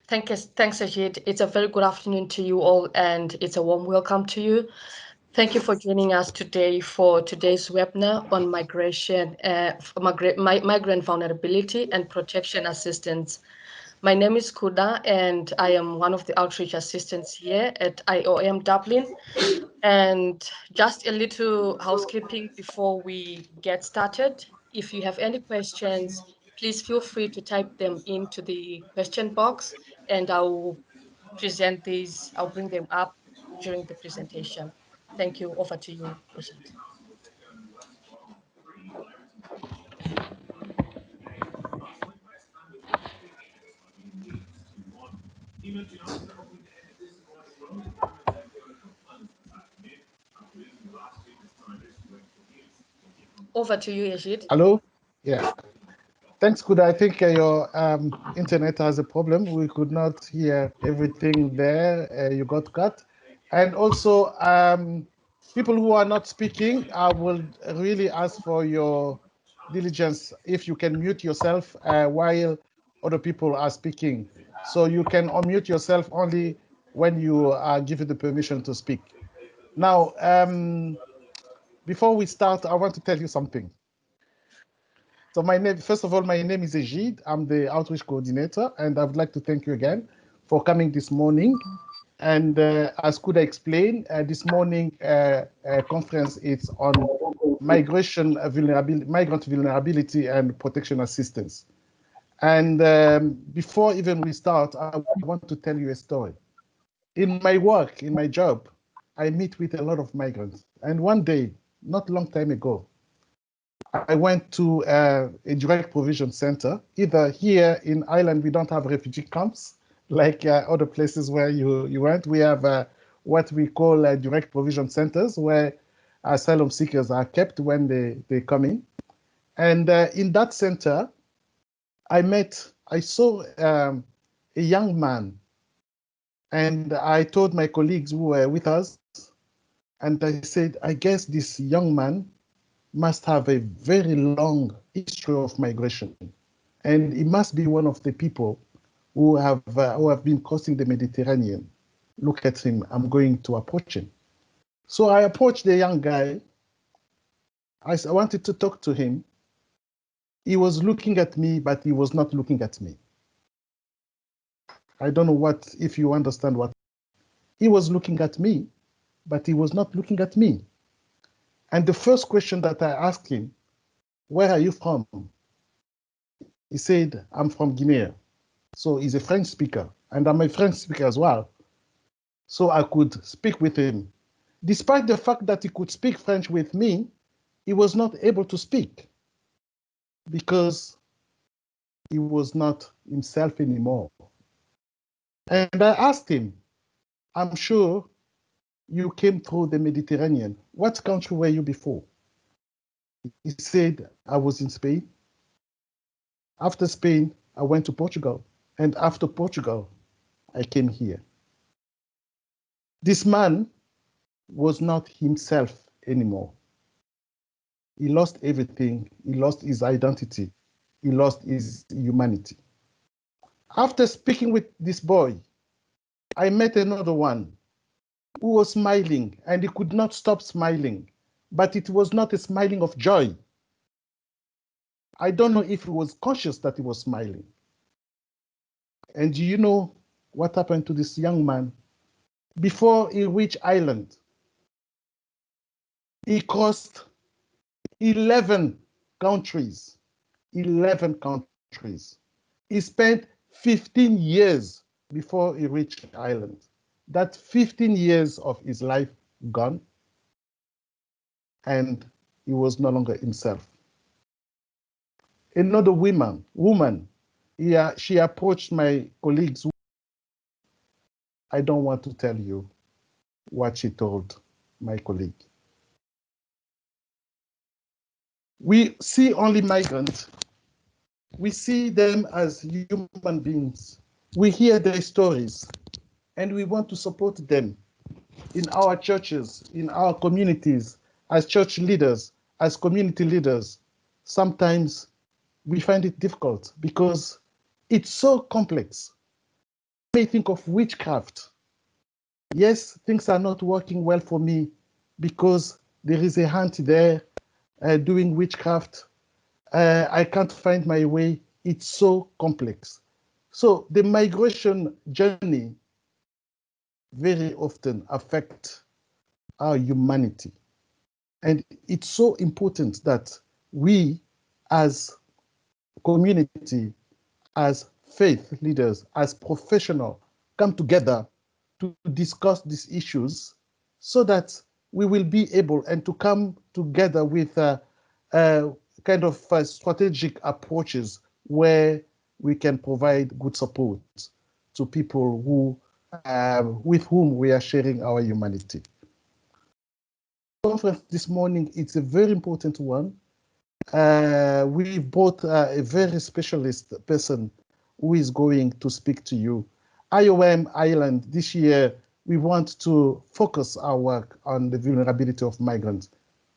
Thanks, Ajit. It's a very good afternoon to you all, and it's a warm welcome to you. Thank you for joining us today for today's webinar on migrant vulnerability and protection assistance. My name is Kuda, and I am one of the outreach assistants here at IOM Dublin. And just a little housekeeping before we get started. If you have any questions, please feel free to type them into the question box, and I'll I'll bring them up during the presentation. Thank you. Over to you, Rashid. Over to you, Rashid. Hello? Yeah. Thanks, Kuda. I think your internet has a problem. We could not hear everything there. You got cut. And also, people who are not speaking, I will really ask for your diligence if you can mute yourself while other people are speaking. So you can unmute yourself only when you are given the permission to speak. Now, before we start, I want to tell you something. So first of all, my name is Egid. I'm the outreach coordinator, and I would like to thank you again for coming this morning. And as Kuda explained, this morning conference is on migrant vulnerability and protection assistance. And before even we start, I want to tell you a story. In my work, in my job, I meet with a lot of migrants. And one day, not a long time ago, I went to a direct provision center. Either here in Ireland, we don't have refugee camps like other places where you went. We have what we call direct provision centers where asylum seekers are kept when they come in. And in that center, I saw a young man, and I told my colleagues who were with us, and I said, I guess this young man must have a very long history of migration, and he must be one of the people who have been crossing the Mediterranean. Look at him. I'm going to approach him. So I approached the young guy. I wanted to talk to him. He was looking at me, but he was not looking at me. I don't know if you understand what. He was looking at me, but he was not looking at me. And the first question that I asked him, where are you from? He said, I'm from Guinea. So he's a French speaker, and I'm a French speaker as well. So I could speak with him. Despite the fact that he could speak French with me, he was not able to speak because he was not himself anymore. And I asked him, I'm sure you came through the Mediterranean. What country were you before? He said, I was in Spain. After Spain, I went to Portugal. And after Portugal, I came here. This man was not himself anymore. He lost everything. He lost his identity. He lost his humanity. After speaking with this boy, I met another one who was smiling, and he could not stop smiling, but it was not a smiling of joy. I don't know if he was conscious that he was smiling. And do you know what happened to this young man? Before he reached Ireland, he crossed 11 countries. 11 countries. He spent 15 years before he reached Ireland. That 15 years of his life gone, and he was no longer himself. Another woman, yeah, she approached my colleagues. I don't want to tell you what she told my colleague. We see only migrants. We see them as human beings. We hear their stories, and we want to support them in our churches, in our communities, as church leaders, as community leaders. Sometimes we find it difficult because it's so complex. may think of witchcraft. Yes, things are not working well for me because there is a hand there doing witchcraft. I can't find my way. It's so complex. So the migration journey very often affect our humanity. And it's so important that we as community, as faith leaders, as professionals, come together to discuss these issues so that we will be able and to come together with kind of strategic approaches where we can provide good support to people who with whom we are sharing our humanity. Conference this morning, it's a very important one. We brought a very specialist person who is going to speak to you. IOM Ireland, this year, we want to focus our work on the vulnerability of migrants.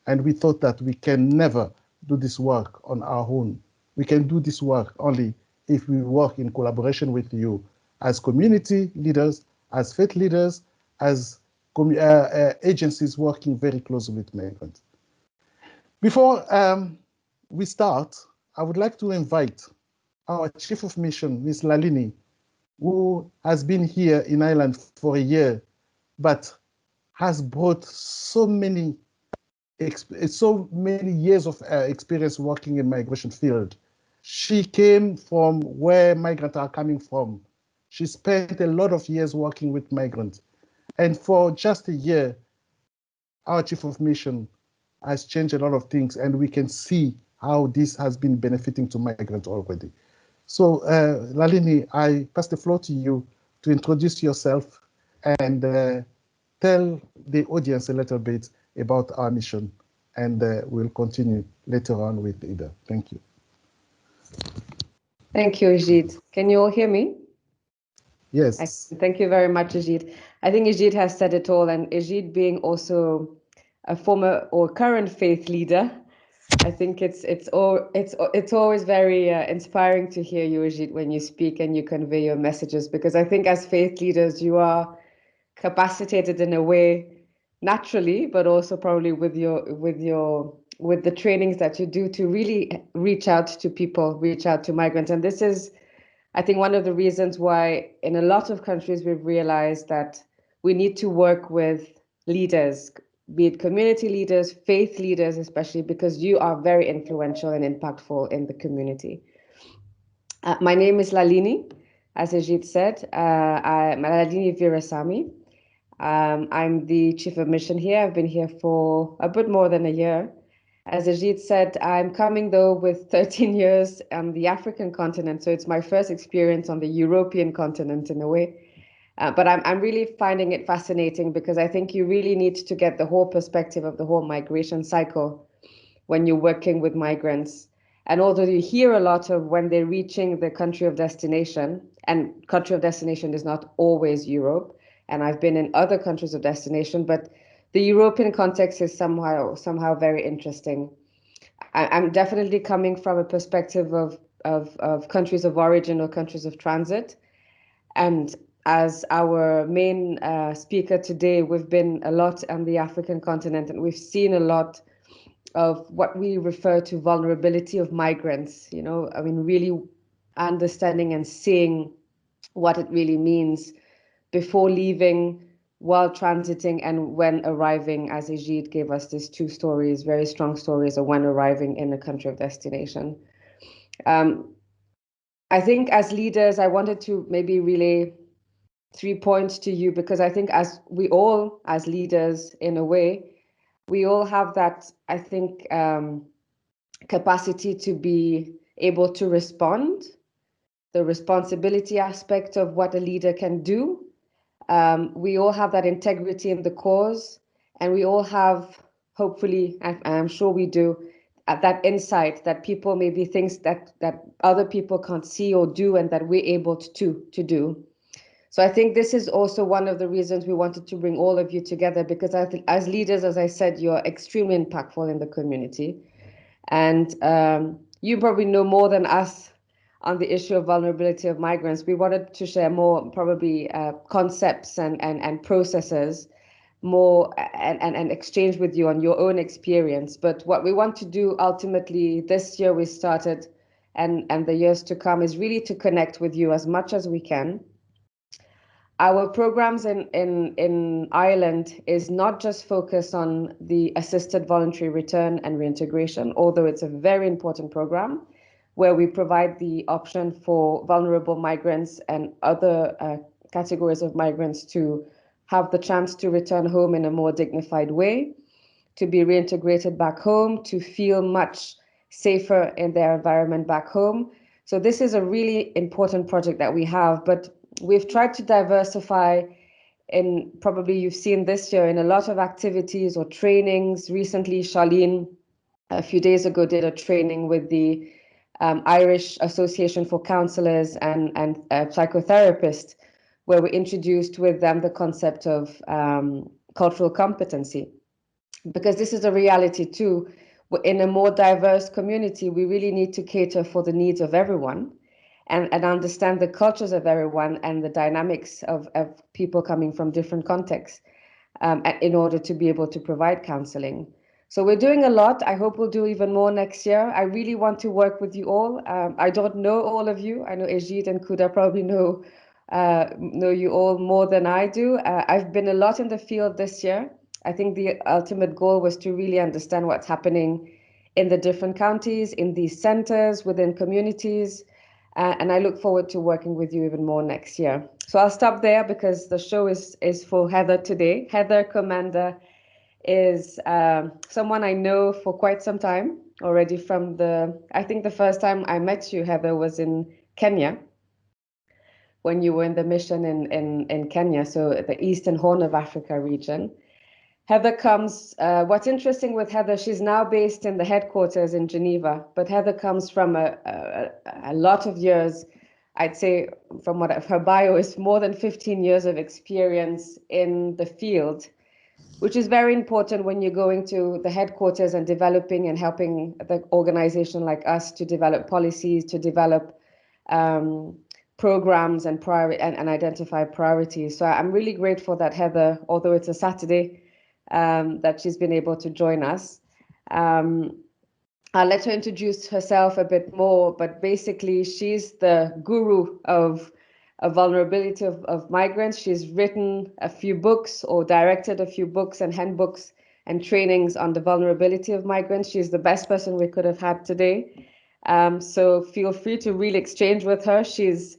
And we thought that we can never do this work on our own. We can do this work only if we work in collaboration with you as community leaders, as faith leaders, as agencies working very closely with migrants. Before we start, I would like to invite our Chief of Mission, Ms. Lalini, who has been here in Ireland for a year, but has brought so many years of experience working in migration field. She came from where migrants are coming from. She spent a lot of years working with migrants. And for just a year, our Chief of Mission has changed a lot of things, and we can see how this has been benefiting to migrants already. So, Lalini, I pass the floor to you to introduce yourself and tell the audience a little bit about our mission, and we'll continue later on with Ida. Thank you. Thank you, Ajit. Can you all hear me? Yes. Thank you very much, Ajit. I think Ajit has said it all, and Ajit being also a former or current faith leader, I think it's always very inspiring to hear you, Ajit, when you speak and you convey your messages, because I think as faith leaders you are capacitated in a way naturally, but also probably with the trainings that you do to really reach out to people, reach out to migrants. And this is, I think, one of the reasons why in a lot of countries we've realized that we need to work with leaders, be it community leaders, faith leaders, especially because you are very influential and impactful in the community. My name is Lalini, as Ajit said. I'm Lalini Virasamy. I'm the Chief of Mission here. I've been here for a bit more than a year. As Ajit said, I'm coming though with 13 years on the African continent, so it's my first experience on the European continent in a way. But I'm really finding it fascinating because I think you really need to get the whole perspective of the whole migration cycle when you're working with migrants. And although you hear a lot of when they're reaching the country of destination, and country of destination is not always Europe, and I've been in other countries of destination, but the European context is somehow very interesting. I'm definitely coming from a perspective of countries of origin or countries of transit. And as our main speaker today, we've been a lot on the African continent, and we've seen a lot of what we refer to vulnerability of migrants, you know, I mean, really understanding and seeing what it really means before leaving, while transiting, and when arriving, as Ajit gave us these two stories, very strong stories of when arriving in a country of destination. I think as leaders, I wanted to maybe relay 3 points to you, because I think as we all, as leaders, in a way, we all have that, I think, capacity to be able to respond, the responsibility aspect of what a leader can do. We all have that integrity in the cause, and we all have, hopefully, I'm sure we do, that insight that people maybe thinks that other people can't see or do, and that we're able to do. So I think this is also one of the reasons we wanted to bring all of you together, because I think as leaders, as I said, you're extremely impactful in the community. And you probably know more than us on the issue of vulnerability of migrants. We wanted to share more probably concepts and processes more and exchange with you on your own experience. But what we want to do ultimately this year we started and the years to come is really to connect with you as much as we can. Our programs in Ireland is not just focused on the assisted voluntary return and reintegration, although it's a very important program where we provide the option for vulnerable migrants and other categories of migrants to have the chance to return home in a more dignified way, to be reintegrated back home, to feel much safer in their environment back home. So this is a really important project that we have, but we've tried to diversify in, probably you've seen this year, in a lot of activities or trainings. Recently, Charlene, a few days ago, did a training with the Irish Association for Counsellors and Psychotherapists, where we introduced with them the concept of cultural competency. Because this is a reality too. In a more diverse community, we really need to cater for the needs of everyone and understand the cultures of everyone and the dynamics of people coming from different contexts in order to be able to provide counseling. So we're doing a lot. I hope we'll do even more next year. I really want to work with you all. I don't know all of you. I know Ejid and Kuda probably know you all more than I do. I've been a lot in the field this year. I think the ultimate goal was to really understand what's happening in the different counties, in these centers, within communities. And I look forward to working with you even more next year. So I'll stop there because the show is for Heather today. Heather Komenda is someone I know for quite some time already from I think the first time I met you, Heather, was in Kenya, when you were in the mission in Kenya, so the Eastern Horn of Africa region. Heather comes, what's interesting with Heather, she's now based in the headquarters in Geneva, but Heather comes from a lot of years, I'd say from what her bio is more than 15 years of experience in the field, which is very important when you're going to the headquarters and developing and helping the organization like us to develop policies, to develop programs and identify priorities. So I'm really grateful that Heather, although it's a Saturday, that she's been able to join us. I'll let her introduce herself a bit more, but basically she's the guru of vulnerability of migrants. She's written a few books or directed a few books and handbooks and trainings on the vulnerability of migrants. She's the best person we could have had today. So feel free to really exchange with her. She's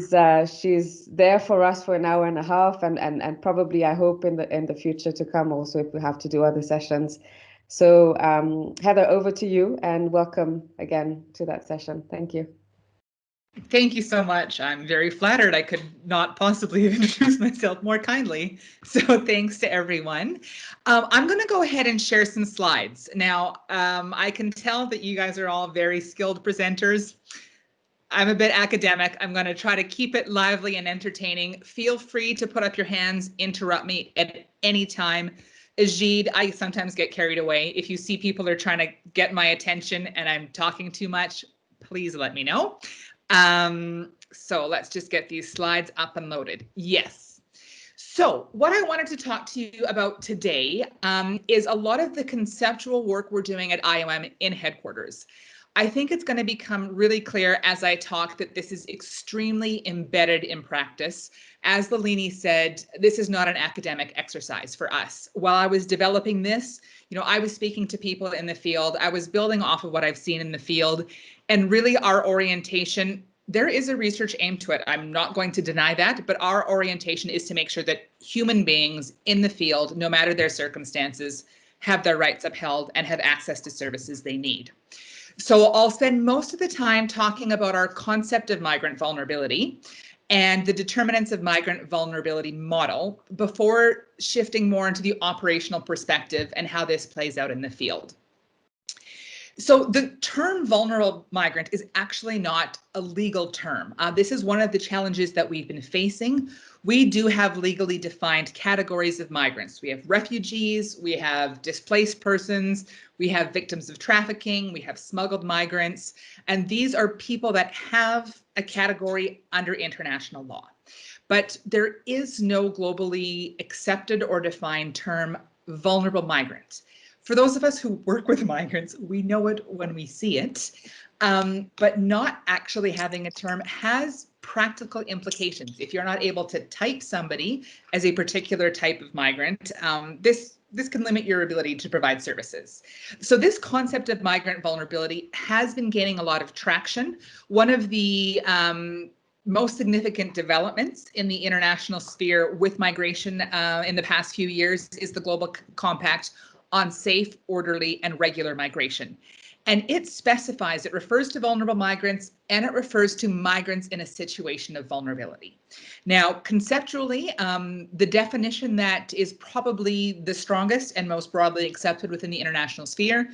there for us for an hour and a half, and probably I hope in the future to come also if we have to do other sessions. So Heather, over to you, and welcome again to that session. Thank you. Thank you so much. I'm very flattered. I could not possibly have introduced myself more kindly. So thanks to everyone. I'm going to go ahead and share some slides. Now, I can tell that you guys are all very skilled presenters. I'm a bit academic. I'm going to try to keep it lively and entertaining. Feel free to put up your hands, interrupt me at any time. Ajid, I sometimes get carried away. If you see people are trying to get my attention and I'm talking too much, please let me know. So let's just get these slides up and loaded. Yes. So what I wanted to talk to you about today is a lot of the conceptual work we're doing at IOM in headquarters. I think it's going to become really clear as I talk that this is extremely embedded in practice. As Lilini said, this is not an academic exercise for us. While I was developing this, I was speaking to people in the field. I was building off of what I've seen in the field, and really our orientation, there is a research aim to it. I'm not going to deny that, but our orientation is to make sure that human beings in the field, no matter their circumstances, have their rights upheld and have access to services they need. So I'll spend most of the time talking about our concept of migrant vulnerability and the determinants of migrant vulnerability model before shifting more into the operational perspective and how this plays out in the field. So the term vulnerable migrant is actually not a legal term. This is one of the challenges that we've been facing. We do have legally defined categories of migrants. We have refugees, we have displaced persons, we have victims of trafficking, we have smuggled migrants, and these are people that have a category under international law. But there is no globally accepted or defined term vulnerable migrant. For those of us who work with migrants, we know it when we see it, but not actually having a term has practical implications. If you're not able to type somebody as a particular type of migrant, this can limit your ability to provide services. So this concept of migrant vulnerability has been gaining a lot of traction. One of the most significant developments in the international sphere with migration in the past few years is the Global Compact on Safe, Orderly, and Regular Migration. And it specifies, it refers to vulnerable migrants, and it refers to migrants in a situation of vulnerability. Now, conceptually, the definition that is probably the strongest and most broadly accepted within the international sphere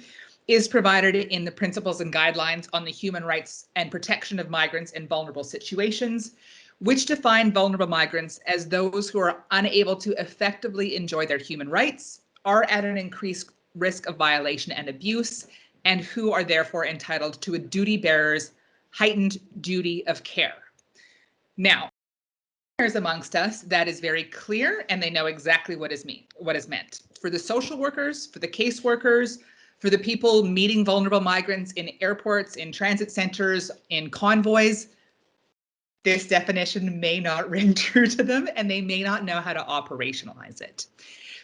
is provided in the Principles and Guidelines on the Human Rights and Protection of Migrants in Vulnerable Situations, which define vulnerable migrants as those who are unable to effectively enjoy their human rights, are at an increased risk of violation and abuse, and who are therefore entitled to a duty bearer's heightened duty of care. Now, there's amongst us that is very clear, and they know exactly what is meant. For the social workers, for the caseworkers, for the people meeting vulnerable migrants in airports, in transit centers, in convoys, this definition may not ring true to them, and they may not know how to operationalize it.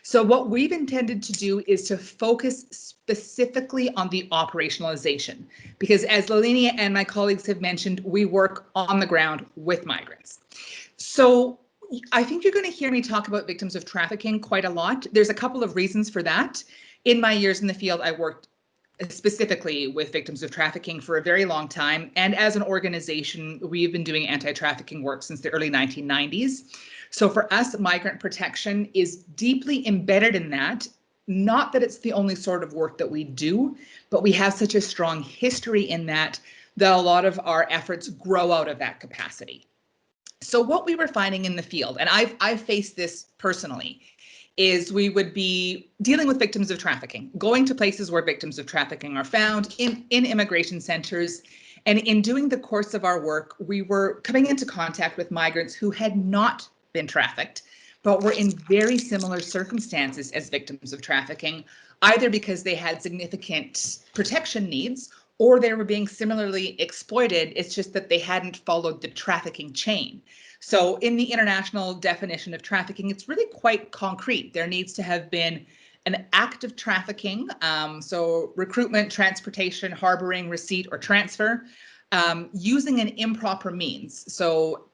So what we've intended to do is to focus specifically on the operationalization, because as Lalinia and my colleagues have mentioned, we work on the ground with migrants. So I think you're going to hear me talk about victims of trafficking quite a lot. There's a couple of reasons for that. In my years in the field, I worked specifically with victims of trafficking for a very long time. And as an organization, we've been doing anti-trafficking work since the early 1990s. So for us, migrant protection is deeply embedded in that. Not that it's the only sort of work that we do, but we have such a strong history in that a lot of our efforts grow out of that capacity. So what we were finding in the field, and I've faced this personally, is we would be dealing with victims of trafficking, going to places where victims of trafficking are found in immigration centers. And in doing the course of our work, we were coming into contact with migrants who had not been trafficked, but were in very similar circumstances as victims of trafficking, either because they had significant protection needs or they were being similarly exploited. It's just that they hadn't followed the trafficking chain. So in the international definition of trafficking, it's really quite concrete. There needs to have been an act of trafficking, so recruitment, transportation, harboring, receipt, or transfer, using an improper means. So,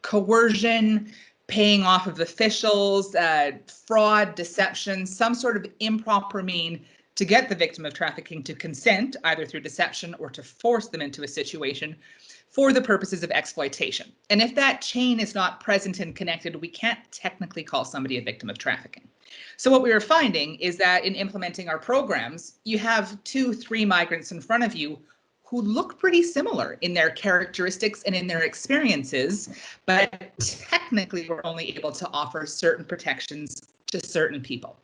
coercion, paying off of officials, fraud, deception, some sort of improper mean to get the victim of trafficking to consent, either through deception or to force them into a situation for the purposes of exploitation. And if that chain is not present and connected, we can't technically call somebody a victim of trafficking. So what we were finding is that in implementing our programs, you have 2-3 migrants in front of you who look pretty similar in their characteristics and in their experiences, but technically we're only able to offer certain protections to certain people.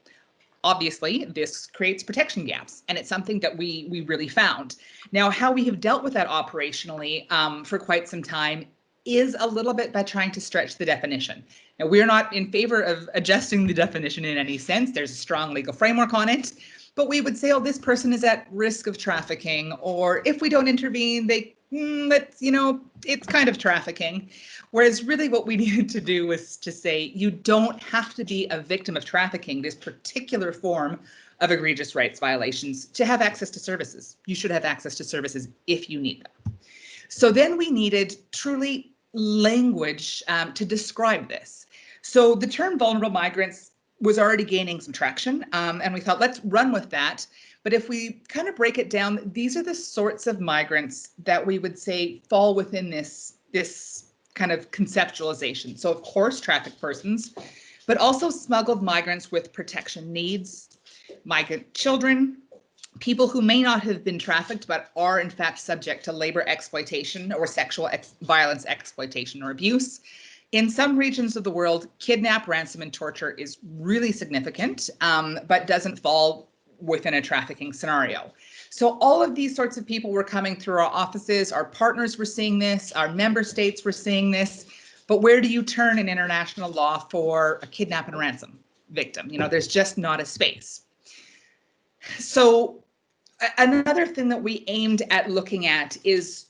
Obviously, this creates protection gaps, and it's something that we really found. Now, how we have dealt with that operationally for quite some time is a little bit by trying to stretch the definition. Now, we're not in favor of adjusting the definition in any sense. There's a strong legal framework on it, but we would say, oh, this person is at risk of trafficking, or if we don't intervene, it's kind of trafficking. Whereas really what we needed to do was to say, you don't have to be a victim of trafficking, this particular form of egregious rights violations, to have access to services. You should have access to services if you need them. So then we needed truly language to describe this. So the term vulnerable migrants was already gaining some traction, and we thought, let's run with that. But if we kind of break it down, these are the sorts of migrants that we would say fall within this kind of conceptualization. So of course, trafficked persons, but also smuggled migrants with protection needs, migrant children, people who may not have been trafficked but are in fact subject to labor exploitation or sexual violence, exploitation, or abuse. In some regions of the world, kidnap, ransom, and torture is really significant, but doesn't fall within a trafficking scenario. So all of these sorts of people were coming through our offices. Our partners were seeing this. Our member states were seeing this. But where do you turn in international law for a kidnap and ransom victim? You know, there's just not a space. So another thing that we aimed at looking at is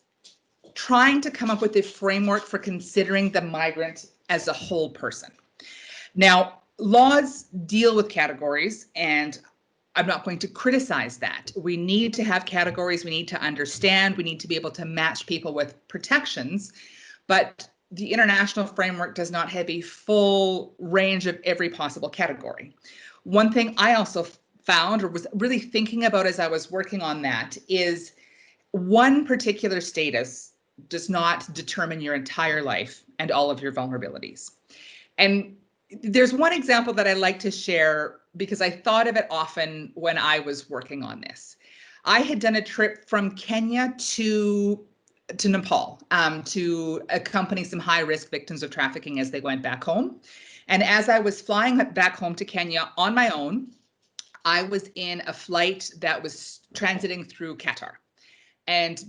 trying to come up with a framework for considering the migrant as a whole person. Now, laws deal with categories, and I'm not going to criticize that. We need to have categories, we need to understand, we need to be able to match people with protections, but the international framework does not have a full range of every possible category. One thing I also found, or was really thinking about as I was working on that, is one particular status does not determine your entire life and all of your vulnerabilities. And there's one example that I like to share because I thought of it often when I was working on this. I had done a trip from Kenya to Nepal to accompany some high-risk victims of trafficking as they went back home. And as I was flying back home to Kenya on my own, I was in a flight that was transiting through Qatar. And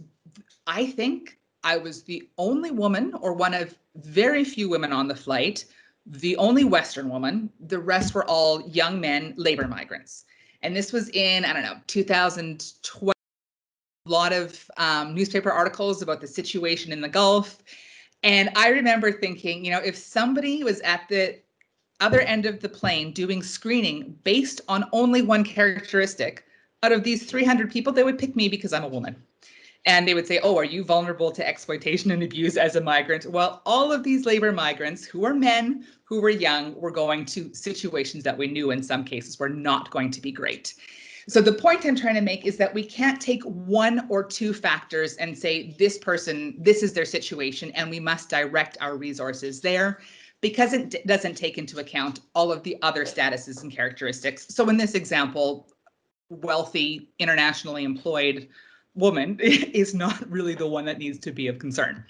I think I was the only woman, or one of very few women on the flight, the only Western woman. The rest were all young men, labor migrants. And this was in, I don't know, 2012. A lot of newspaper articles about the situation in the Gulf. And I remember thinking, you know, if somebody was at the other end of the plane doing screening based on only one characteristic, out of these 300 people, they would pick me because I'm a woman. And they would say, oh, are you vulnerable to exploitation and abuse as a migrant? Well, all of these labor migrants who were men, who were young, were going to situations that we knew in some cases were not going to be great. So the point I'm trying to make is that we can't take one or two factors and say this person, this is their situation, and we must direct our resources there, because it doesn't take into account all of the other statuses and characteristics. So in this example, wealthy, internationally employed woman is not really the one that needs to be of concern.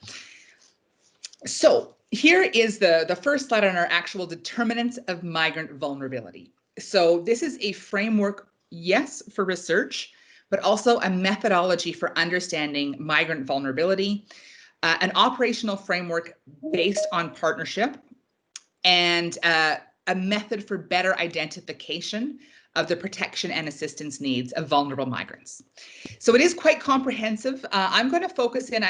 So here is the first slide on our actual determinants of migrant vulnerability. So this is a framework, yes, for research, but also a methodology for understanding migrant vulnerability, an operational framework based on partnership, and a method for better identification of the protection and assistance needs of vulnerable migrants. So it is quite comprehensive. I'm going to focus in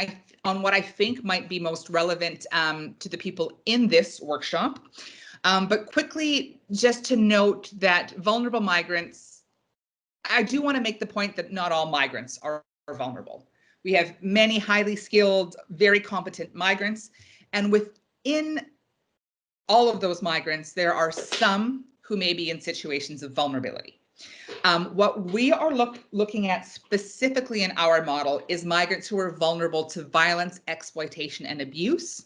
on what I think might be most relevant to the people in this workshop. But quickly, just to note that vulnerable migrants, I do want to make the point that not all migrants are vulnerable. We have many highly skilled, very competent migrants, and within all of those migrants, there are some who may be in situations of vulnerability. What we are looking at specifically in our model is migrants who are vulnerable to violence, exploitation, and abuse.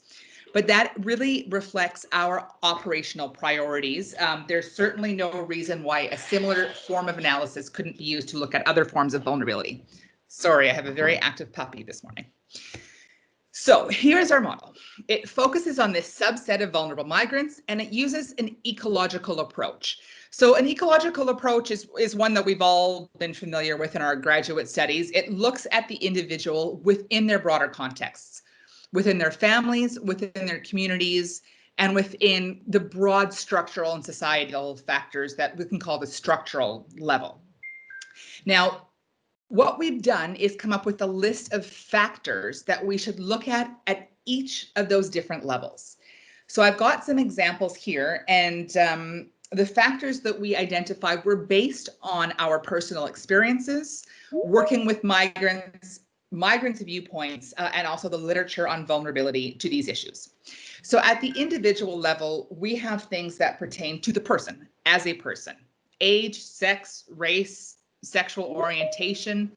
But that really reflects our operational priorities. There's certainly no reason why a similar form of analysis couldn't be used to look at other forms of vulnerability. Sorry, I have a very active puppy this morning. So here's our model. It focuses on this subset of vulnerable migrants, and it uses an ecological approach. So an ecological approach is one that we've all been familiar with in our graduate studies. It looks at the individual within their broader contexts, within their families, within their communities, and within the broad structural and societal factors that we can call the structural level. Now, what we've done is come up with a list of factors that we should look at each of those different levels. So I've got some examples here, and the factors that we identified were based on our personal experiences, working with migrants' viewpoints, and also the literature on vulnerability to these issues. So at the individual level, we have things that pertain to the person as a person: age, sex, race, sexual orientation,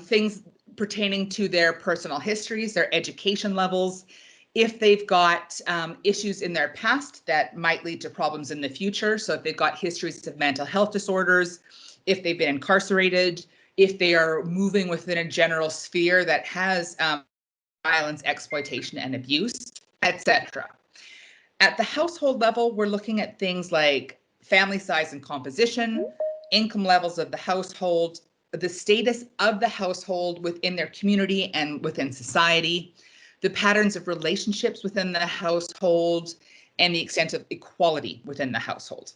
things pertaining to their personal histories, their education levels, if they've got issues in their past that might lead to problems in the future. So if they've got histories of mental health disorders, if they've been incarcerated, if they are moving within a general sphere that has violence, exploitation, and abuse, etc. At the household level, we're looking at things like family size and composition, income levels of the household, the status of the household within their community and within society, the patterns of relationships within the household, and the extent of equality within the household.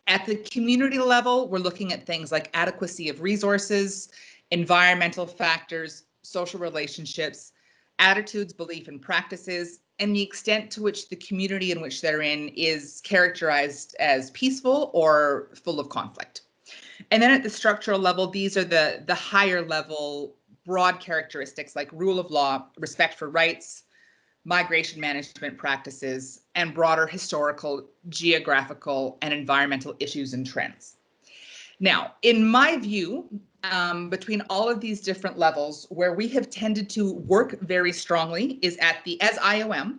At the community level, we're looking at things like adequacy of resources, environmental factors, social relationships, attitudes, belief, and practices, and the extent to which the community in which they're in is characterized as peaceful or full of conflict. And then at the structural level, these are the higher level broad characteristics like rule of law, respect for rights, migration management practices, and broader historical, geographical, and environmental issues and trends. Now, in my view, between all of these different levels, where we have tended to work very strongly is at the, as IOM,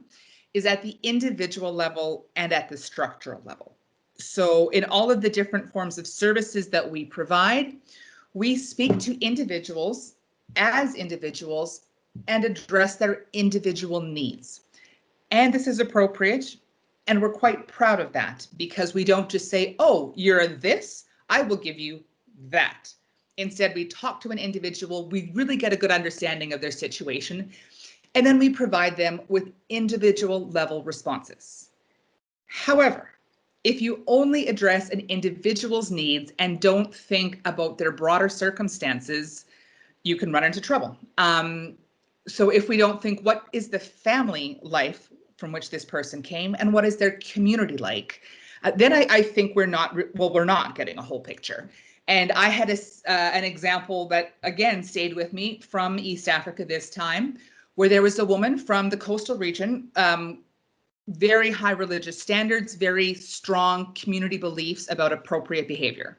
is at the individual level and at the structural level. So in all of the different forms of services that we provide, we speak to individuals as individuals and address their individual needs. And this is appropriate, and we're quite proud of that because we don't just say, oh, you're this, I will give you that. Instead, we talk to an individual, we really get a good understanding of their situation, and then we provide them with individual level responses. However, if you only address an individual's needs and don't think about their broader circumstances, you can run into trouble. So if we don't think, what is the family life from which this person came and what is their community like, then I think we're not getting a whole picture. And I had an example that, again, stayed with me from East Africa this time, where there was a woman from the coastal region, very high religious standards, very strong community beliefs about appropriate behavior.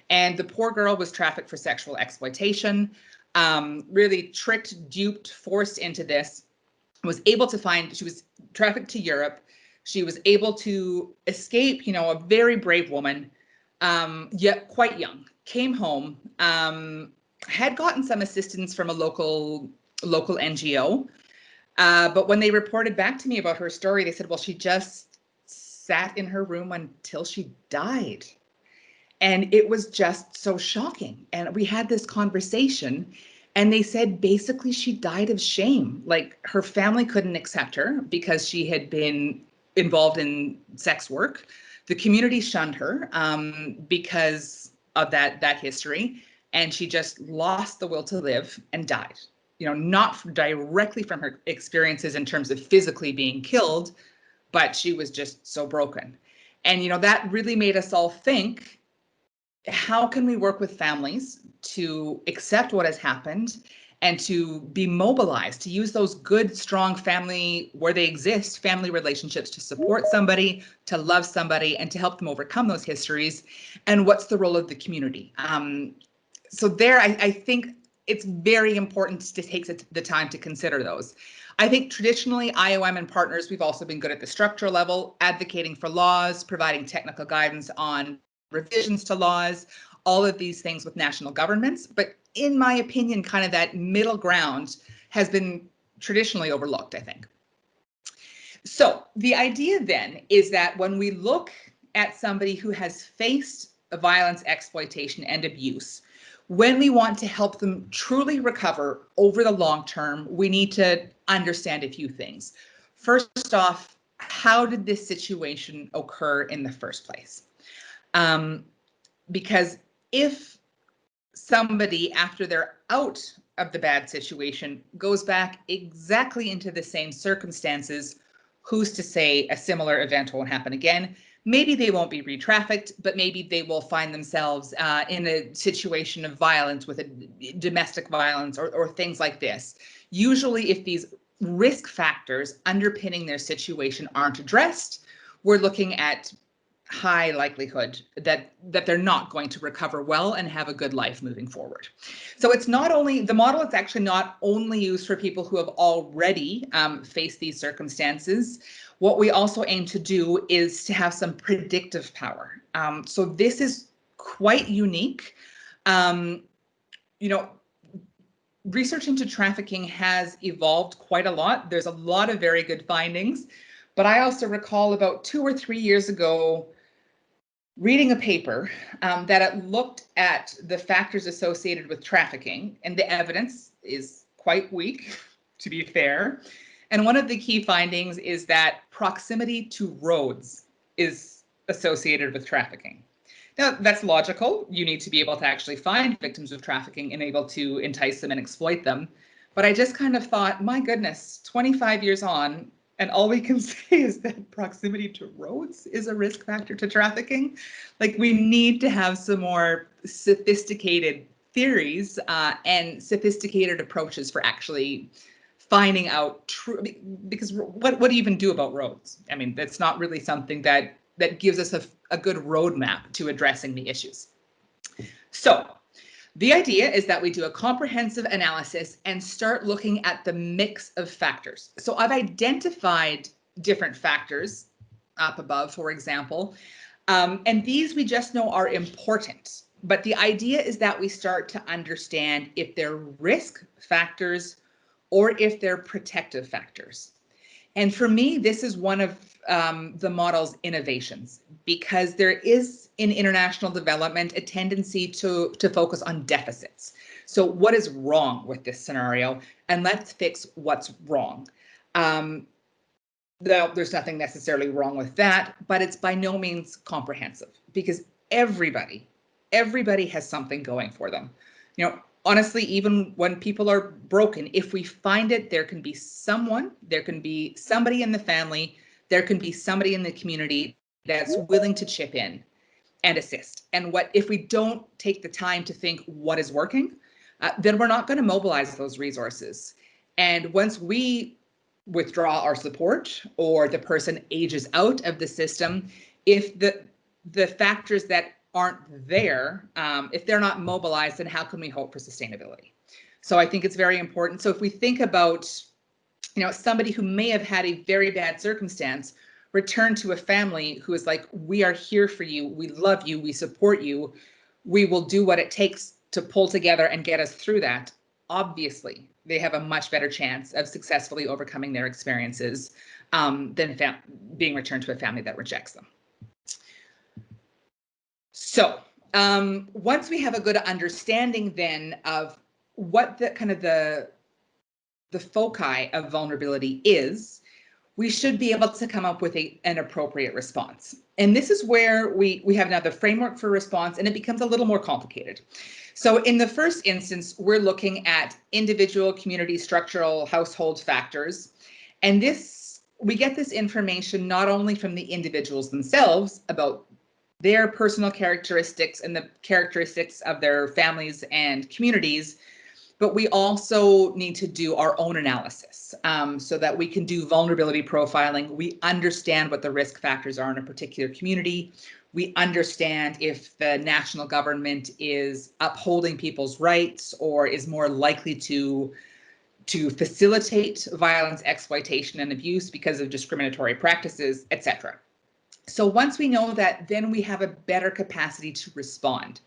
And the poor girl was trafficked for sexual exploitation, really tricked, duped, forced into this, was able to find, she was trafficked to Europe. She was able to escape, you know, a very brave woman, yet quite young, came home, had gotten some assistance from a local NGO. But when they reported back to me about her story, they said, well, she just sat in her room until she died. And it was just so shocking. And we had this conversation and they said, basically, she died of shame. Like her family couldn't accept her because she had been involved in sex work. The community shunned her because of that history. And she just lost the will to live and died. You know, not directly from her experiences in terms of physically being killed, but she was just so broken. And, you know, that really made us all think, how can we work with families to accept what has happened and to be mobilized, to use those good, strong family, where they exist, family relationships to support somebody, to love somebody, and to help them overcome those histories? And what's the role of the community? So there, I think it's very important to take the time to consider those. I think traditionally, IOM and partners, we've also been good at the structural level, advocating for laws, providing technical guidance on revisions to laws, all of these things with national governments. But in my opinion, kind of that middle ground has been traditionally overlooked, I think. So the idea then is that when we look at somebody who has faced violence, exploitation, and abuse, when we want to help them truly recover over the long term, we need to understand a few things. First off, how did this situation occur in the first place? Because if somebody, after they're out of the bad situation, goes back exactly into the same circumstances, who's to say a similar event won't happen again? Maybe they won't be re-trafficked, but maybe they will find themselves in a situation of violence with a domestic violence or things like this. Usually, if these risk factors underpinning their situation aren't addressed, we're looking at high likelihood that they're not going to recover well and have a good life moving forward. So it's not only, the model is actually not only used for people who have already faced these circumstances. What we also aim to do is to have some predictive power. So this is quite unique You know, research into trafficking has evolved quite a lot. There's a lot of very good findings, but I also recall about 2 or 3 years ago reading a paper that it looked at the factors associated with trafficking, and the evidence is quite weak, to be fair. And one of the key findings is that proximity to roads is associated with trafficking. Now, that's logical. You need to be able to actually find victims of trafficking and able to entice them and exploit them. But I just kind of thought, my goodness, 25 years on, and all we can say is that proximity to roads is a risk factor to trafficking. Like, we need to have some more sophisticated theories and sophisticated approaches for actually finding out true, because what do you even do about roads? I mean, that's not really something that gives us a good roadmap to addressing the issues. So the idea is that we do a comprehensive analysis and start looking at the mix of factors. So I've identified different factors up above, for example, and these we just know are important. But the idea is that we start to understand if they're risk factors or if they're protective factors. And for me, this is one of the model's innovations, because there is in international development a tendency to focus on deficits. So what is wrong with this scenario? And let's fix what's wrong. There's nothing necessarily wrong with that, but it's by no means comprehensive, because everybody has something going for them. You know, honestly, even when people are broken, if we find it, there can be somebody in the family, there can be somebody in the community that's willing to chip in and assist. And if we don't take the time to think what is working, then we're not going to mobilize those resources. And once we withdraw our support, or the person ages out of the system, if the factors that aren't there, if they're not mobilized, then how can we hope for sustainability? So I think it's very important. So if we think about, you know, somebody who may have had a very bad circumstance return to a family who is like, we are here for you, we love you, we support you, we will do what it takes to pull together and get us through that, obviously they have a much better chance of successfully overcoming their experiences than being returned to a family that rejects them. So once we have a good understanding then of what the kind of the foci of vulnerability is, we should be able to come up with an appropriate response. And this is where we have now the framework for response, and it becomes a little more complicated. So in the first instance, we're looking at individual, community, structural, household factors. And we get this information not only from the individuals themselves about their personal characteristics and the characteristics of their families and communities, but we also need to do our own analysis so that we can do vulnerability profiling. We understand what the risk factors are in a particular community. We understand if the national government is upholding people's rights or is more likely to facilitate violence, exploitation, and abuse because of discriminatory practices, etc. So once we know that, then we have a better capacity to respond.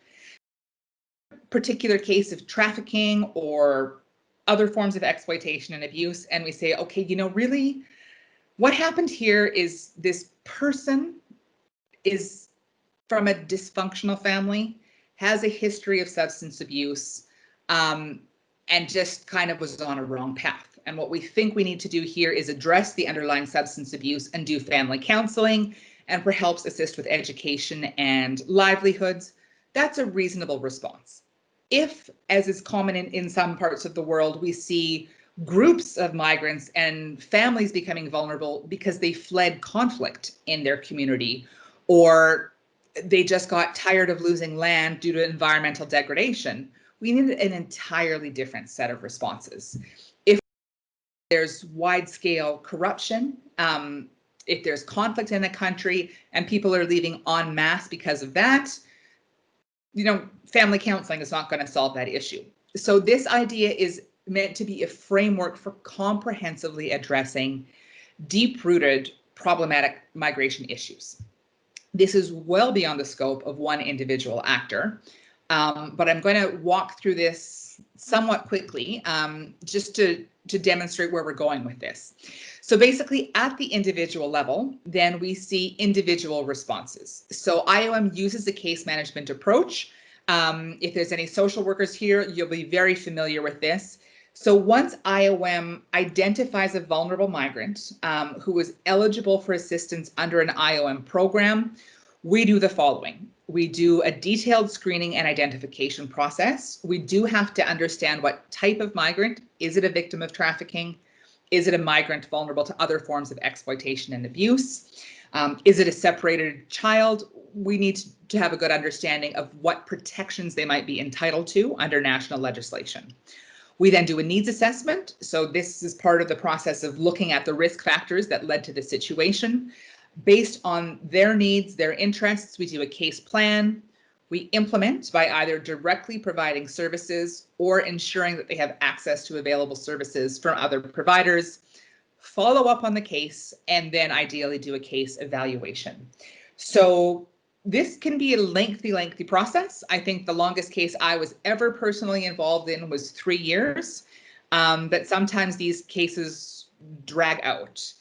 Particular case of trafficking or other forms of exploitation and abuse, and we say, okay, you know, really what happened here is this person is from a dysfunctional family, has a history of substance abuse, and just kind of was on a wrong path. And what we think we need to do here is address the underlying substance abuse and do family counseling and perhaps assist with education and livelihoods. That's a reasonable response. If, as is common in some parts of the world, we see groups of migrants and families becoming vulnerable because they fled conflict in their community, or they just got tired of losing land due to environmental degradation, we need an entirely different set of responses. If there's wide-scale corruption, if there's conflict in a country and people are leaving en masse because of that, you know, family counseling is not going to solve that issue. So this idea is meant to be a framework for comprehensively addressing deep-rooted problematic migration issues. This is well beyond the scope of one individual actor. But I'm going to walk through this somewhat quickly, just to demonstrate where we're going with this. So basically at the individual level, then we see individual responses. So IOM uses a case management approach. If there's any social workers here, you'll be very familiar with this. So once IOM identifies a vulnerable migrant who is eligible for assistance under an IOM program, we do the following. We do a detailed screening and identification process. We do have to understand what type of migrant. Is it a victim of trafficking? Is it a migrant vulnerable to other forms of exploitation and abuse? Is it a separated child? We need to have a good understanding of what protections they might be entitled to under national legislation. We then do a needs assessment. So this is part of the process of looking at the risk factors that led to the situation. Based on their needs, their interests, we do a case plan. We implement by either directly providing services or ensuring that they have access to available services from other providers, follow up on the case, and then ideally do a case evaluation. So this can be a lengthy process. I think the longest case I was ever personally involved in was 3 years, but sometimes these cases drag out.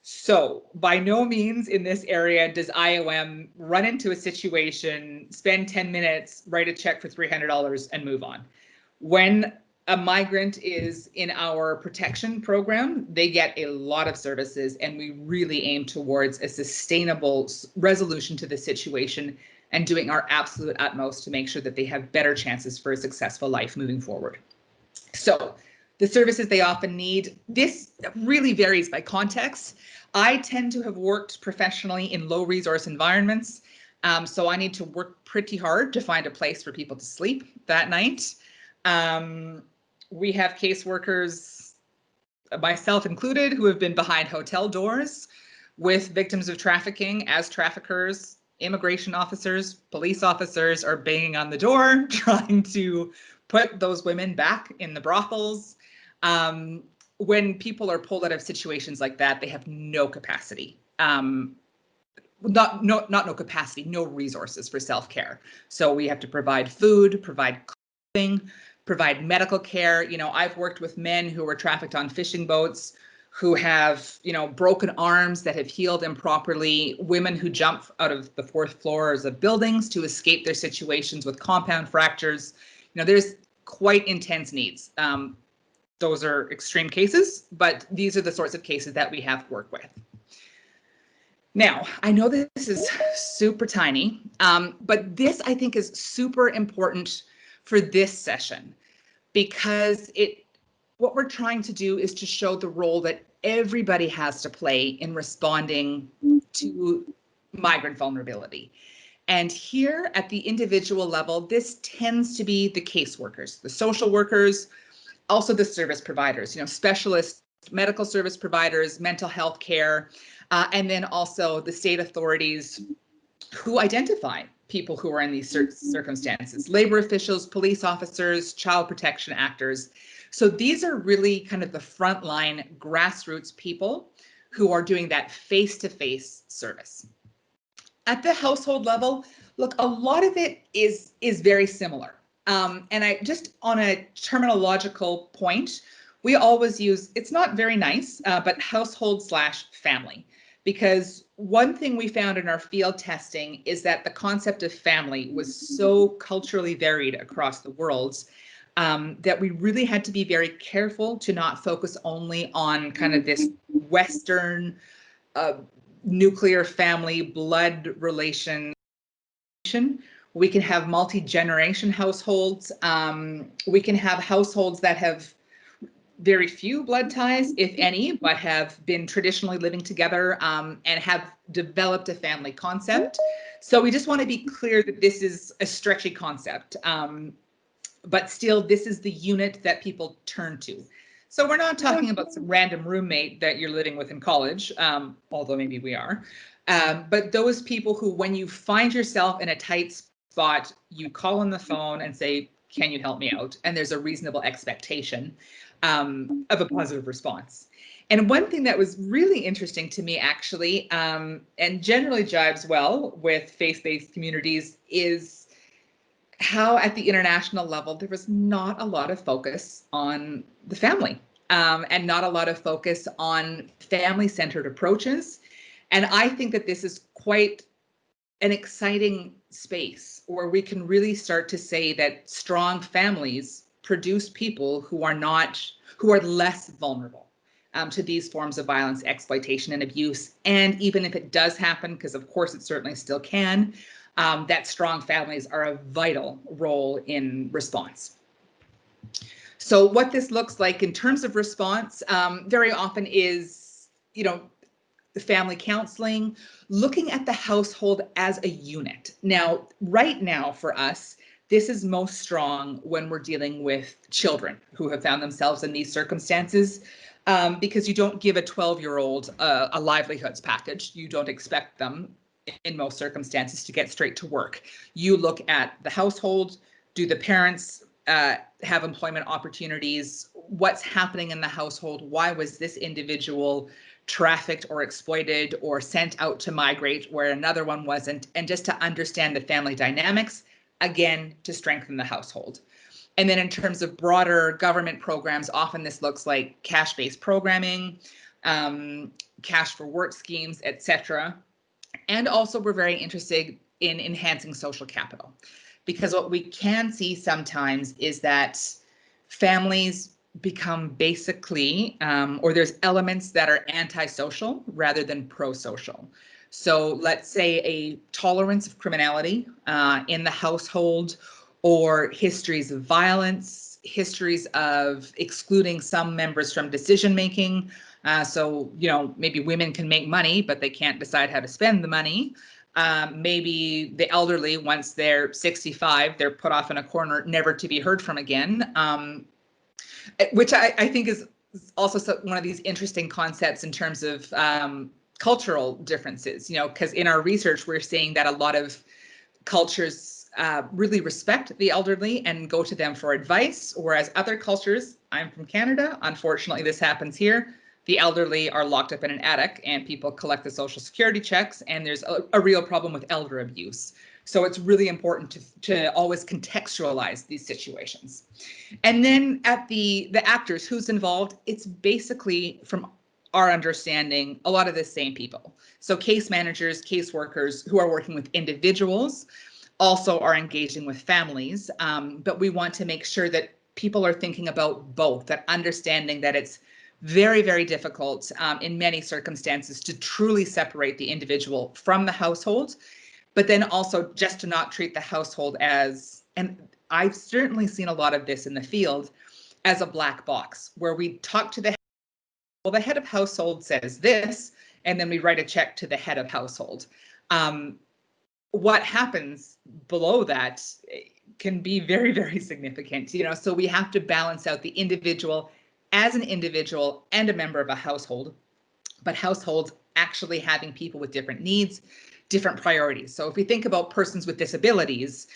So by no means in this area does IOM run into a situation, spend 10 minutes, write a check for $300 and move on. When a migrant is in our protection program, they get a lot of services, and we really aim towards a sustainable resolution to the situation and doing our absolute utmost to make sure that they have better chances for a successful life moving forward. So the services they often need, this really varies by context. I tend to have worked professionally in low resource environments, so I need to work pretty hard to find a place for people to sleep that night. We have caseworkers, myself included, who have been behind hotel doors with victims of trafficking as traffickers. Immigration officers, police officers are banging on the door, trying to put those women back in the brothels. When people are pulled out of situations like that, they have no capacity. No capacity, no resources for self-care. So we have to provide food, provide clothing, provide medical care. You know, I've worked with men who were trafficked on fishing boats, who have, you know, broken arms that have healed improperly, women who jump out of the 4th floors of buildings to escape their situations with compound fractures. You know, there's quite intense needs. Those are extreme cases, but these are the sorts of cases that we have to work with. Now, I know that this is super tiny, but this I think is super important for this session, because what we're trying to do is to show the role that everybody has to play in responding to migrant vulnerability. And here at the individual level, this tends to be the caseworkers, the social workers, also the service providers, you know, specialist medical service providers, mental health care, and then also the state authorities who identify people who are in these circumstances, labor officials, police officers, child protection actors. So these are really kind of the frontline grassroots people who are doing that face-to-face service. At the household level, look, a lot of it is very similar. And I just on a terminological point, we always use, it's not very nice, but household/family. Because one thing we found in our field testing is that the concept of family was so culturally varied across the world that we really had to be very careful to not focus only on kind of this Western nuclear family blood relation. We can have multi-generation households. We can have households that have very few blood ties, if any, but have been traditionally living together and have developed a family concept. So we just want to be clear that this is a stretchy concept, but still this is the unit that people turn to. So we're not talking about some random roommate that you're living with in college, although maybe we are, but those people who, when you find yourself in a tight spot, you call on the phone and say, can you help me out? And there's a reasonable expectation of a positive response. And one thing that was really interesting to me, actually, and generally jives well with faith-based communities, is how at the international level, there was not a lot of focus on the family, and not a lot of focus on family-centered approaches. And I think that this is quite an exciting space where we can really start to say that strong families produce people who are less vulnerable to these forms of violence, exploitation, and abuse. And even if it does happen, because of course it certainly still can, that strong families are a vital role in response. So what this looks like in terms of response very often is, the family counseling, looking at the household as a unit. Now, right now for us, this is most strong when we're dealing with children who have found themselves in these circumstances, because you don't give a 12-year-old a livelihoods package. You don't expect them in most circumstances to get straight to work. You look at the household. Do the parents have employment opportunities? What's happening in the household? Why was this individual trafficked or exploited or sent out to migrate where another one wasn't? And just to understand the family dynamics, again, to strengthen the household. And then in terms of broader government programs, often this looks like cash-based programming, cash for work schemes, etc. And also we're very interested in enhancing social capital, because what we can see sometimes is that families become basically, or there's elements that are antisocial rather than pro-social. So let's say a tolerance of criminality in the household, or histories of violence, histories of excluding some members from decision making. So, maybe women can make money, but they can't decide how to spend the money. Maybe the elderly, once they're 65, they're put off in a corner, never to be heard from again, which I think is also one of these interesting concepts in terms of cultural differences, because in our research, we're seeing that a lot of cultures really respect the elderly and go to them for advice, whereas other cultures, I'm from Canada, unfortunately this happens here, the elderly are locked up in an attic and people collect the social security checks, and there's a real problem with elder abuse. So it's really important to always contextualize these situations. And then at the actors, who's involved, it's basically, from our understanding, a lot of the same people. So case managers, case workers who are working with individuals also are engaging with families, but we want to make sure that people are thinking about both, that understanding that it's very, very difficult in many circumstances to truly separate the individual from the household, but then also just to not treat the household as, and I've certainly seen a lot of this in the field, as a black box, where we talk to the head of household says this, and then we write a check to the head of household. What happens below that can be very, very significant, so we have to balance out the individual as an individual and a member of a household, but households actually having people with different needs, different priorities. So if we think about persons with disabilities,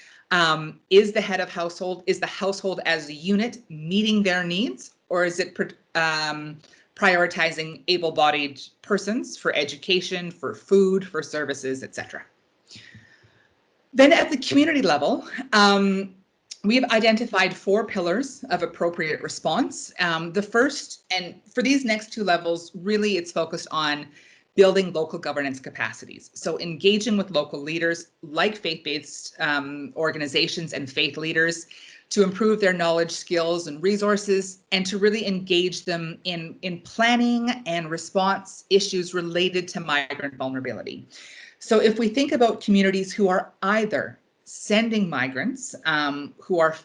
is the head of household, is the household as a unit meeting their needs, or is it prioritizing able-bodied persons for education, for food, for services, etc.? Then at the community level, we've identified 4 pillars of appropriate response. The first, and for these next 2 levels, really it's focused on building local governance capacities. So engaging with local leaders like faith-based organizations and faith leaders to improve their knowledge, skills, and resources, and to really engage them in planning and response issues related to migrant vulnerability. So if we think about communities who are either sending migrants, who are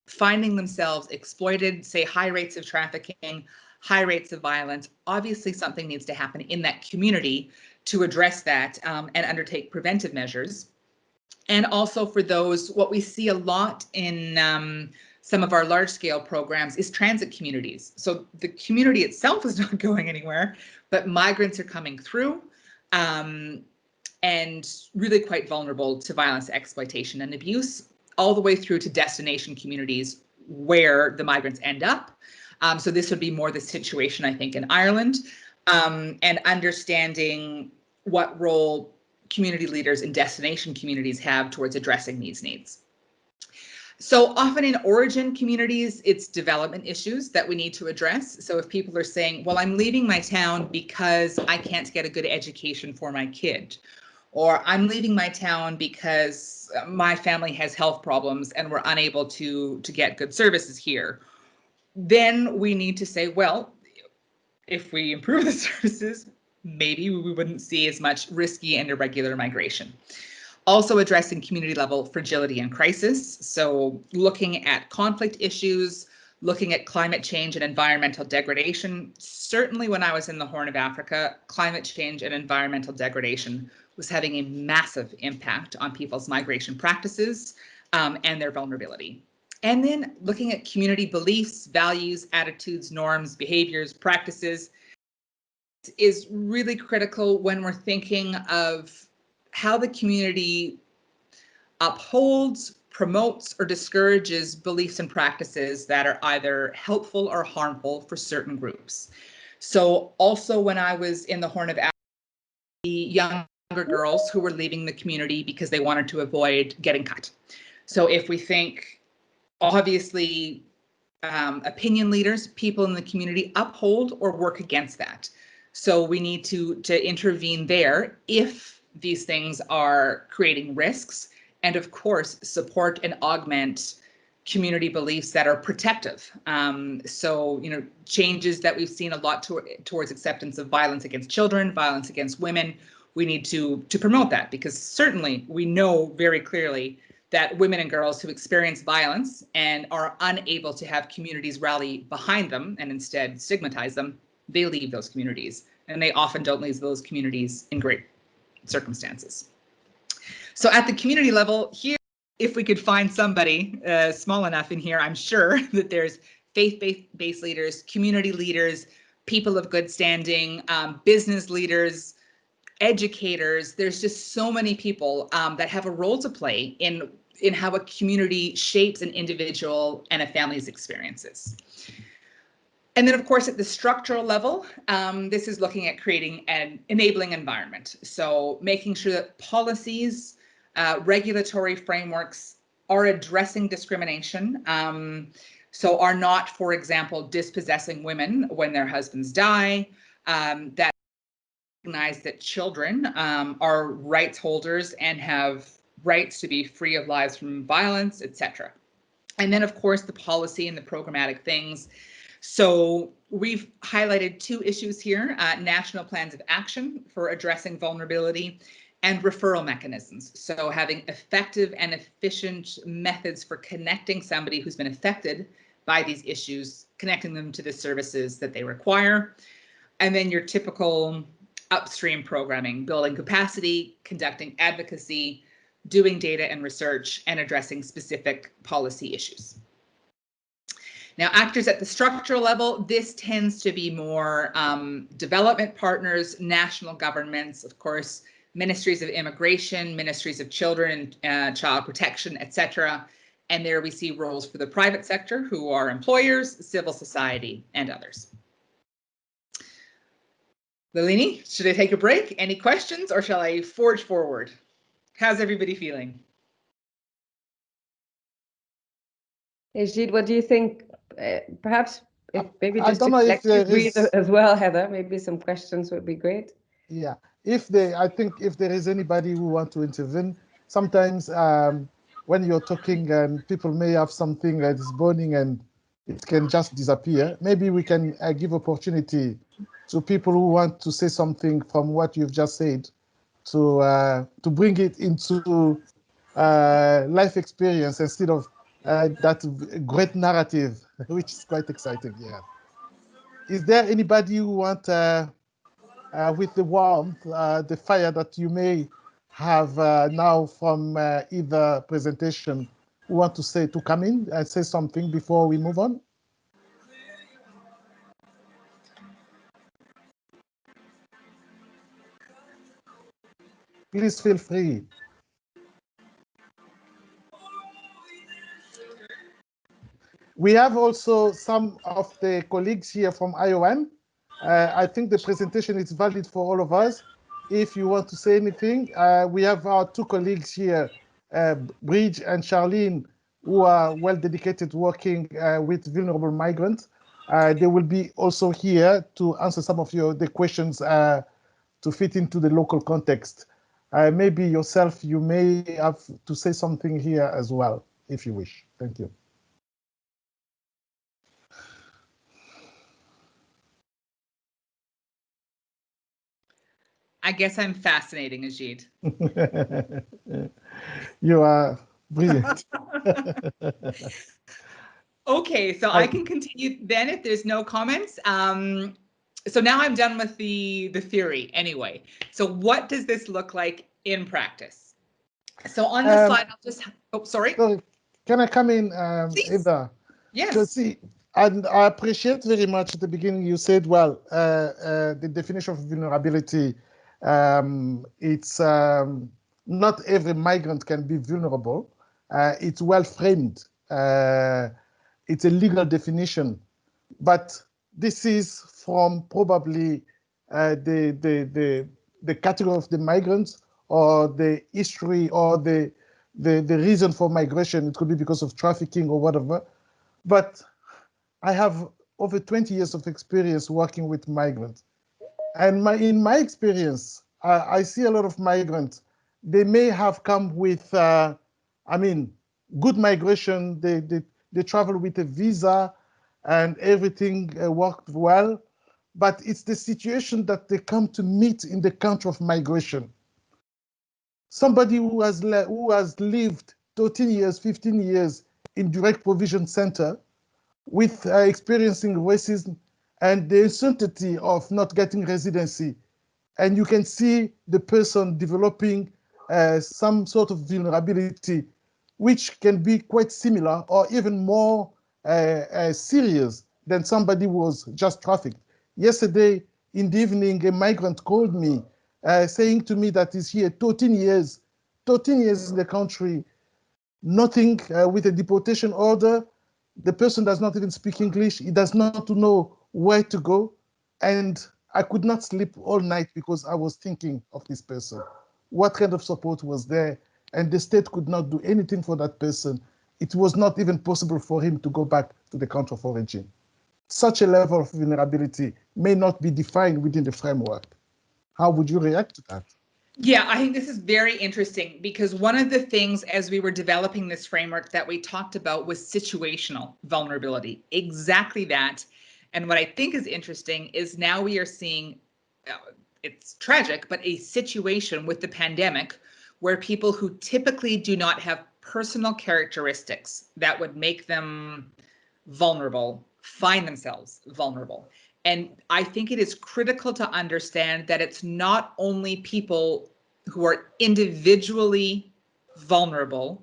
finding themselves exploited, say high rates of trafficking, high rates of violence, obviously something needs to happen in that community to address that and undertake preventive measures. And also for those, what we see a lot in some of our large scale programs is transit communities. So the community itself is not going anywhere, but migrants are coming through. And really quite vulnerable to violence, exploitation, and abuse, all the way through to destination communities where the migrants end up. So this would be more the situation, I think, in Ireland, and understanding what role community leaders in destination communities have towards addressing these needs. So often in origin communities, it's development issues that we need to address. So if people are saying, well, I'm leaving my town because I can't get a good education for my kid, or I'm leaving my town because my family has health problems and we're unable to get good services here, then we need to say, well, if we improve the services, maybe we wouldn't see as much risky and irregular migration. Also addressing community level fragility and crisis. So looking at conflict issues, looking at climate change and environmental degradation. Certainly when I was in the Horn of Africa, climate change and environmental degradation was having a massive impact on people's migration practices and their vulnerability. And then looking at community beliefs, values, attitudes, norms, behaviors, practices is really critical when we're thinking of how the community upholds, promotes, or discourages beliefs and practices that are either helpful or harmful for certain groups. So also when I was in the Horn of Africa, younger girls who were leaving the community because they wanted to avoid getting cut. So if we think, obviously, opinion leaders, people in the community uphold or work against that. So we need to intervene there if these things are creating risks, and of course support and augment community beliefs that are protective. So changes that we've seen a lot towards acceptance of violence against children, violence against women. We need to promote that, because certainly we know very clearly that women and girls who experience violence and are unable to have communities rally behind them and instead stigmatize them, they leave those communities, and they often don't leave those communities in great circumstances. So at the community level here, if we could find somebody small enough in here, I'm sure that there's faith-based leaders, community leaders, people of good standing, business leaders, educators. There's just so many people that have a role to play in how a community shapes an individual and a family's experiences. And then, of course, at the structural level, this is looking at creating an enabling environment. So making sure that policies, regulatory frameworks are addressing discrimination. So are not, for example, dispossessing women when their husbands die, that recognize that children are rights holders and have rights to be free of lives from violence, etc. And then, of course, the policy and the programmatic things. So we've highlighted two issues here, national plans of action for addressing vulnerability and referral mechanisms. So having effective and efficient methods for connecting somebody who's been affected by these issues, connecting them to the services that they require. And then your typical upstream programming, building capacity, conducting advocacy, doing data and research, and addressing specific policy issues. Now, actors at the structural level, this tends to be more development partners, national governments, of course, ministries of immigration, ministries of children and child protection, etc. And there we see roles for the private sector, who are employers, civil society, and others. Lilini, should I take a break? Any questions, or shall I forge forward? How's everybody feeling? Ejid, what do you think? Perhaps if maybe I just don't to know if there breathe is, as well, Heather, maybe some questions would be great. yeah, I think if there is anybody who want to intervene, sometimes when you're talking and people may have something that is burning and it can just disappear, maybe we can give opportunity to people who want to say something from what you've just said to bring it into life experience instead of that great narrative, which is quite exciting. Yeah. Is there anybody who want, with the warmth, the fire that you may have now from either presentation, who want to come in and say something before we move on? Please feel free. We have also some of the colleagues here from IOM. I think the presentation is valid for all of us. If you want to say anything, we have our two colleagues here, Bridge and Charlene, who are well dedicated working with vulnerable migrants. They will be also here to answer some of the questions to fit into the local context. Maybe yourself, you may have to say something here as well, if you wish. Thank you. I guess I'm fascinating, Ajid. You are brilliant. Okay, so I can continue then if there's no comments. So now I'm done with the theory anyway. So what does this look like in practice? So on this slide, I'll just, oh, sorry. So can I come in, Please. Eva? Yes. See, and I appreciate very much at the beginning you said, well, the definition of vulnerability, it's not every migrant can be vulnerable. It's well framed. It's a legal definition, but this is from probably the category of the migrants or the history or the reason for migration. It could be because of trafficking or whatever. But I have over 20 years of experience working with migrants. And in my experience, I see a lot of migrants. They may have come with, good migration. They travel with a visa and everything worked well. But it's the situation that they come to meet in the country of migration. Somebody who has lived 13 years, 15 years in direct provision center with experiencing racism and the uncertainty of not getting residency. And you can see the person developing some sort of vulnerability, which can be quite similar or even more serious than somebody who was just trafficked. Yesterday in the evening, a migrant called me saying to me that he's here 13 years in the country, nothing with a deportation order. The person does not even speak English. He does not know where to go. And I could not sleep all night because I was thinking of this person. What kind of support was there? And the state could not do anything for that person. It was not even possible for him to go back to the country of origin. Such a level of vulnerability may not be defined within the framework. How would you react to that? Yeah, I think this is very interesting because one of the things as we were developing this framework that we talked about was situational vulnerability, exactly that. And what I think is interesting is now we are seeing, it's tragic, but a situation with the pandemic where people who typically do not have personal characteristics that would make them vulnerable find themselves vulnerable. And I think it is critical to understand that it's not only people who are individually vulnerable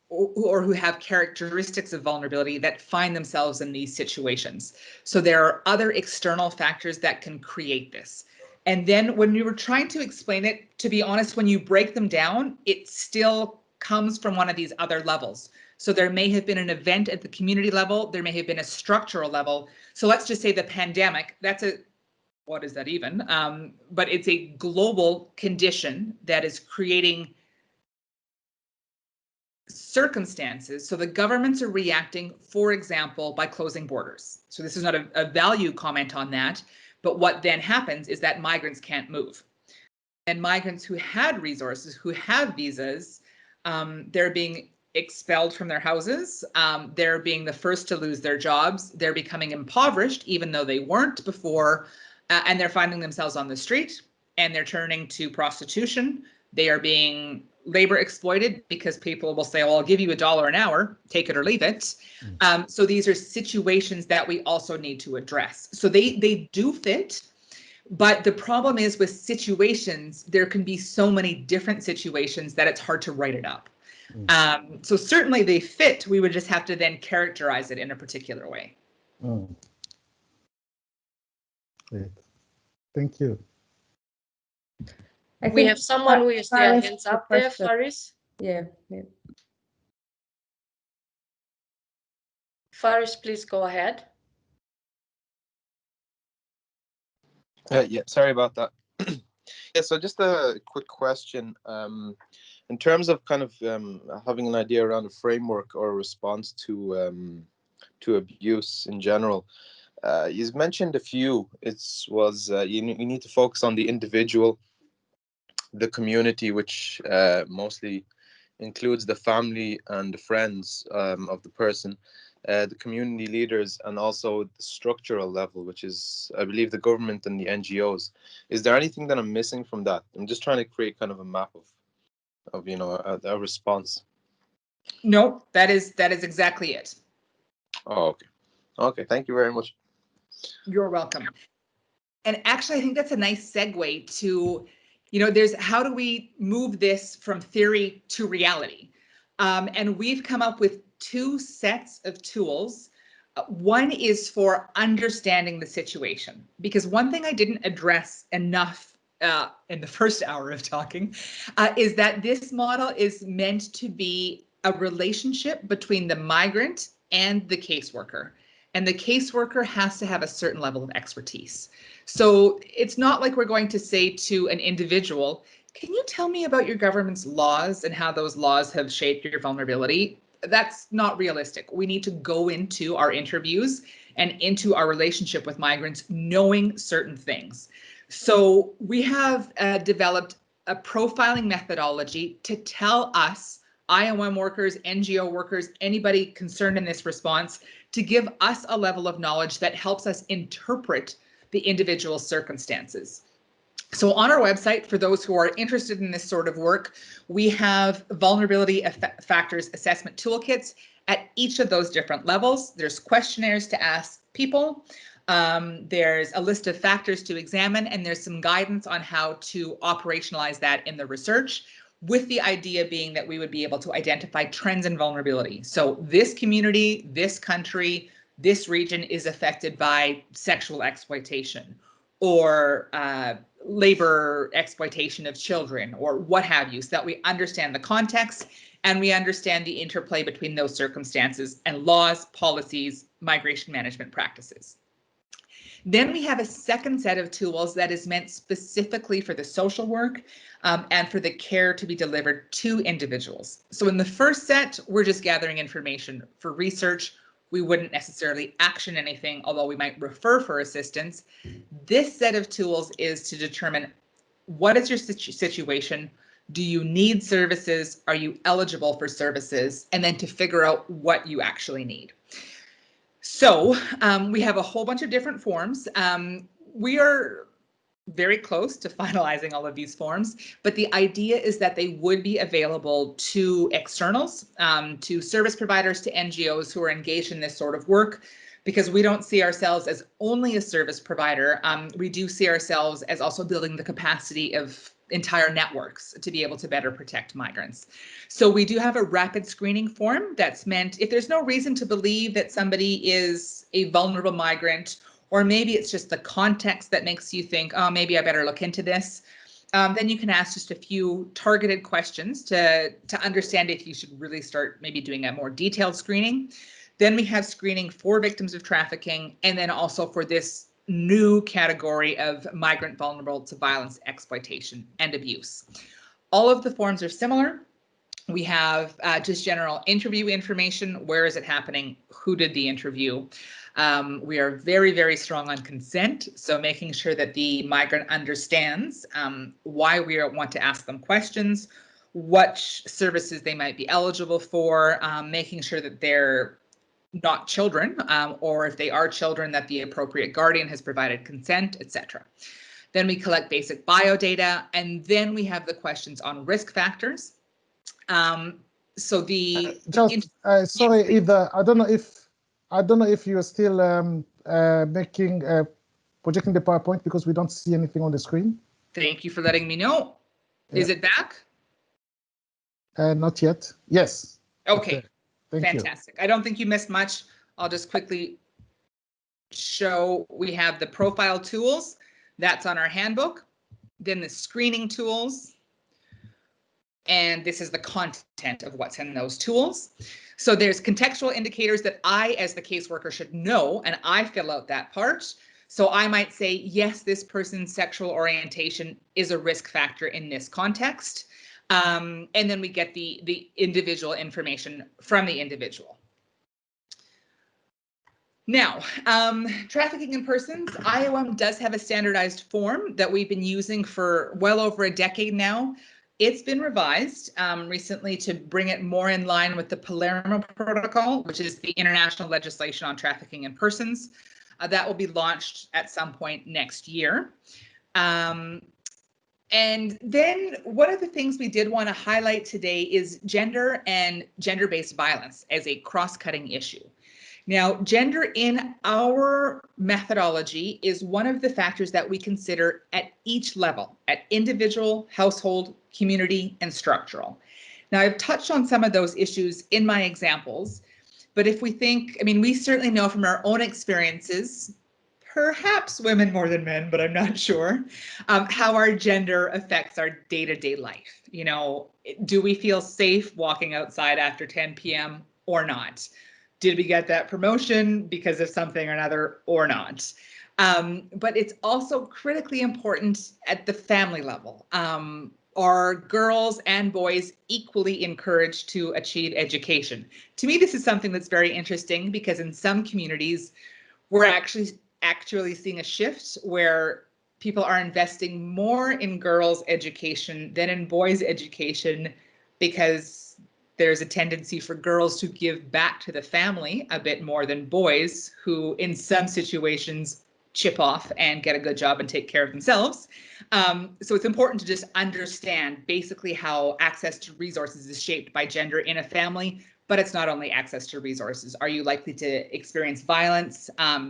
or who have characteristics of vulnerability that find themselves in these situations. So there are other external factors that can create this. And then when we were trying to explain it, to be honest, when you break them down, it still comes from one of these other levels. So there may have been an event at the community level, there may have been a structural level. So let's just say the pandemic, that's a, what is that even? But it's a global condition that is creating circumstances. So the governments are reacting, for example, by closing borders. So this is not a value comment on that, but what then happens is that migrants can't move. And migrants who had resources, who have visas, they're being expelled from their houses. They're being the first to lose their jobs. They're becoming impoverished, even though they weren't before, and they're finding themselves on the street and they're turning to prostitution. They are being labor exploited because people will say, well, I'll give you $1 an hour, take it or leave it. So these are situations that we also need to address. So they do fit. But the problem is with situations, there can be so many different situations that it's hard to write it up. So certainly they fit. We would just have to then characterize it in a particular way. Great. Thank you. We have someone who is their hands up there, Faris. Yeah. Faris, please go ahead. Yeah, sorry about that. Yeah, so just a quick question. in terms of kind of having an idea around a framework or a response to abuse in general, you've mentioned a few. You need to focus on the individual, the community, which mostly includes the family and the friends of the person, the community leaders, and also the structural level, which is, I believe, the government and the NGOs. Is there anything that I'm missing from that? I'm just trying to create kind of a map of a response. No, that is exactly it. Oh, okay. Okay, thank you very much. You're welcome. And actually, I think that's a nice segue to, there's how do we move this from theory to reality? And we've come up with two sets of tools. One is for understanding the situation, because one thing I didn't address enough in the first hour of talking is that this model is meant to be a relationship between the migrant and the caseworker. And the caseworker has to have a certain level of expertise. So it's not like we're going to say to an individual, can you tell me about your government's laws and how those laws have shaped your vulnerability? That's not realistic. We need to go into our interviews and into our relationship with migrants knowing certain things. So we have developed a profiling methodology to tell us, IOM workers, NGO workers, anybody concerned in this response, to give us a level of knowledge that helps us interpret the individual circumstances. So on our website, for those who are interested in this sort of work, we have vulnerability factors assessment toolkits at each of those different levels. There's questionnaires to ask people. There's a list of factors to examine, and there's some guidance on how to operationalize that in the research, with the idea being that we would be able to identify trends in vulnerability. So this community, this country, this region is affected by sexual exploitation or labor exploitation of children or what have you, so that we understand the context and we understand the interplay between those circumstances and laws, policies, migration management practices. Then we have a second set of tools that is meant specifically for the social work and for the care to be delivered to individuals. So in the first set, we're just gathering information for research. We wouldn't necessarily action anything, although we might refer for assistance. This set of tools is to determine what is your situation, do you need services, are you eligible for services, and then to figure out what you actually need. So we have a whole bunch of different forms. We are very close to finalizing all of these forms, but the idea is that they would be available to externals, to service providers, to NGOs who are engaged in this sort of work, because we don't see ourselves as only a service provider. We do see ourselves as also building the capacity of entire networks to be able to better protect migrants. So we do have a rapid screening form that's meant, if there's no reason to believe that somebody is a vulnerable migrant, or maybe it's just the context that makes you think, oh, maybe I better look into this, then you can ask just a few targeted questions to understand if you should really start maybe doing a more detailed screening. Then we have screening for victims of trafficking, and then also for this new category of migrant vulnerable to violence, exploitation, and abuse. All of the forms are similar. We have just general interview information. Where is it happening? Who did the interview? We are very, very strong on consent. So making sure that the migrant understands why we want to ask them questions, what services they might be eligible for, making sure that they're not children, or if they are children, that the appropriate guardian has provided consent, etc. Then we collect basic bio data, and then we have the questions on risk factors. So the sorry, Heather, I don't know if you're still projecting the PowerPoint, because we don't see anything on the screen. Thank you for letting me know. Yeah. Is it back? Not yet. Yes. Okay. Fantastic. I don't think you missed much. I'll just quickly show we have the profile tools. That's on our handbook. Then the screening tools. And this is the content of what's in those tools. So there's contextual indicators that I, as the caseworker, should know, and I fill out that part. So I might say, yes, this person's sexual orientation is a risk factor in this context. And then we get the individual information from the individual. Now, trafficking in persons, IOM does have a standardized form that we've been using for well over a decade now. It's been revised recently to bring it more in line with the Palermo Protocol, which is the international legislation on trafficking in persons. That will be launched at some point next year. And then one of the things we did want to highlight today is gender and gender-based violence as a cross-cutting issue. Now, gender in our methodology is one of the factors that we consider at each level, at individual, household, community, and structural. Now, I've touched on some of those issues in my examples, but if we think, I mean, we certainly know from our own experiences, perhaps women more than men, but I'm not sure, how our gender affects our day-to-day life. You know, do we feel safe walking outside after 10 p.m. or not? Did we get that promotion because of something or another or not? But it's also critically important at the family level. Are girls and boys equally encouraged to achieve education? To me, this is something that's very interesting because in some communities, we're actually seeing a shift where people are investing more in girls' education than in boys' education because there's a tendency for girls to give back to the family a bit more than boys, who in some situations chip off and get a good job and take care of themselves. So it's important to just understand basically how access to resources is shaped by gender in a family, but it's not only access to resources. Are you likely to experience violence,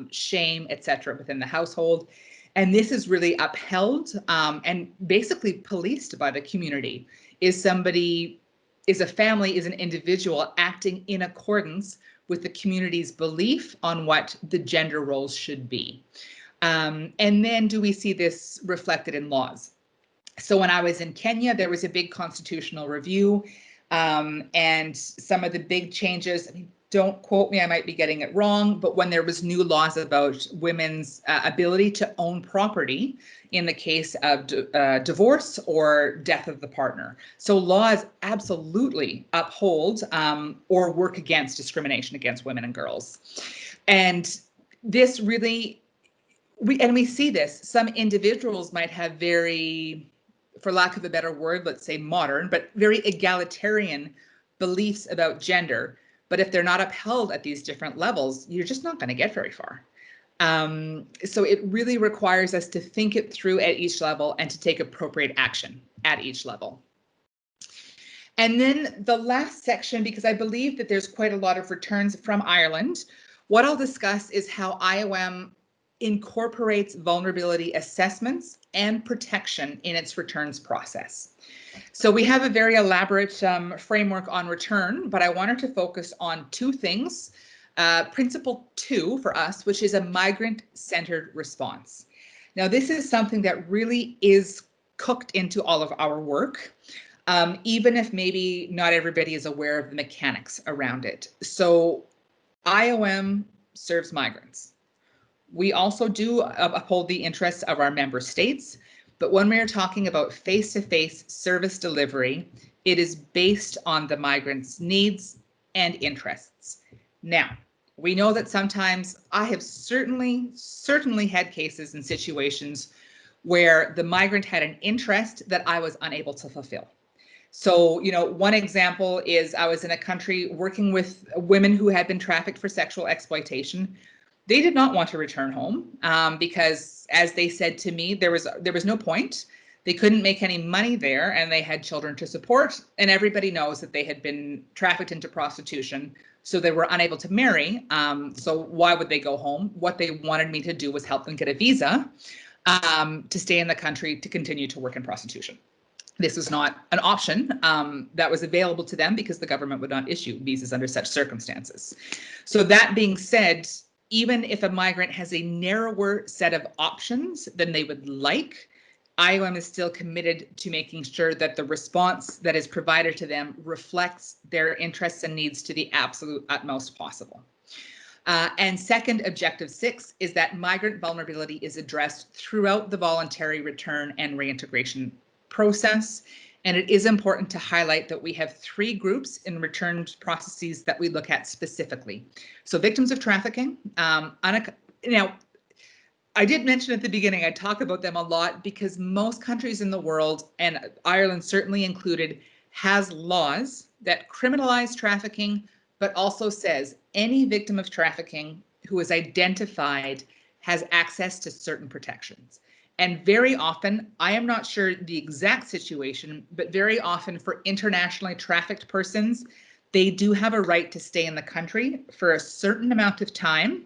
shame, etc. within the household? And this is really upheld and basically policed by the community. Is a family, is an individual acting in accordance with the community's belief on what the gender roles should be? And then do we see this reflected in laws? So when I was in Kenya, there was a big constitutional review and some of the big changes, I mean, don't quote me, I might be getting it wrong, but when there was new laws about women's ability to own property in the case of divorce or death of the partner. So laws absolutely uphold or work against discrimination against women and girls. And this really, we see this, some individuals might have very, for lack of a better word, let's say modern, but very egalitarian beliefs about gender. But if they're not upheld at these different levels, you're just not going to get very far. So it really requires us to think it through at each level and to take appropriate action at each level. And then the last section, because I believe that there's quite a lot of returns from Ireland, what I'll discuss is how IOM incorporates vulnerability assessments and protection in its returns process. So we have a very elaborate framework on return, but I wanted to focus on two things. Principle 2 for us, which is a migrant-centered response. Now, this is something that really is cooked into all of our work, even if maybe not everybody is aware of the mechanics around it. So IOM serves migrants. We also do uphold the interests of our member states, but when we are talking about face-to-face service delivery, it is based on the migrants' needs and interests. Now, we know that sometimes I have certainly had cases and situations where the migrant had an interest that I was unable to fulfill. So, you know, one example is I was in a country working with women who had been trafficked for sexual exploitation. They did not want to return home because, as they said to me, there was no point. They couldn't make any money there and they had children to support. And everybody knows that they had been trafficked into prostitution, so they were unable to marry. So why would they go home? What they wanted me to do was help them get a visa to stay in the country to continue to work in prostitution. This was not an option that was available to them because the government would not issue visas under such circumstances. So that being said, even if a migrant has a narrower set of options than they would like, IOM is still committed to making sure that the response that is provided to them reflects their interests and needs to the absolute utmost possible. And second, objective 6 is that migrant vulnerability is addressed throughout the voluntary return and reintegration process. And it is important to highlight that we have 3 groups in return processes that we look at specifically. So victims of trafficking, now, I did mention at the beginning, I talk about them a lot because most countries in the world, and Ireland certainly included, has laws that criminalize trafficking, but also says any victim of trafficking who is identified has access to certain protections. And very often, I am not sure the exact situation, but very often for internationally trafficked persons, they do have a right to stay in the country for a certain amount of time,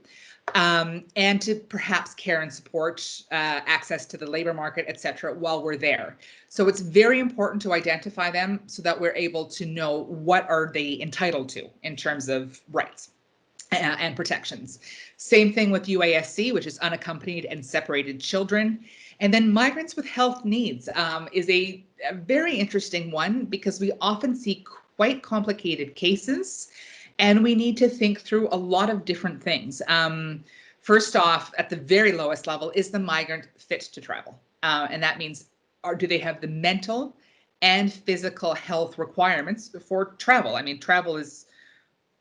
and to perhaps care and support, access to the labor market, et cetera, while we're there. So it's very important to identify them so that we're able to know what are they entitled to in terms of rights and protections. Same thing with UASC, which is unaccompanied and separated children. And then migrants with health needs is a very interesting one because we often see quite complicated cases and we need to think through a lot of different things. First off, at the very lowest level, is the migrant fit to travel? And that means, do they have the mental and physical health requirements for travel? I mean, travel is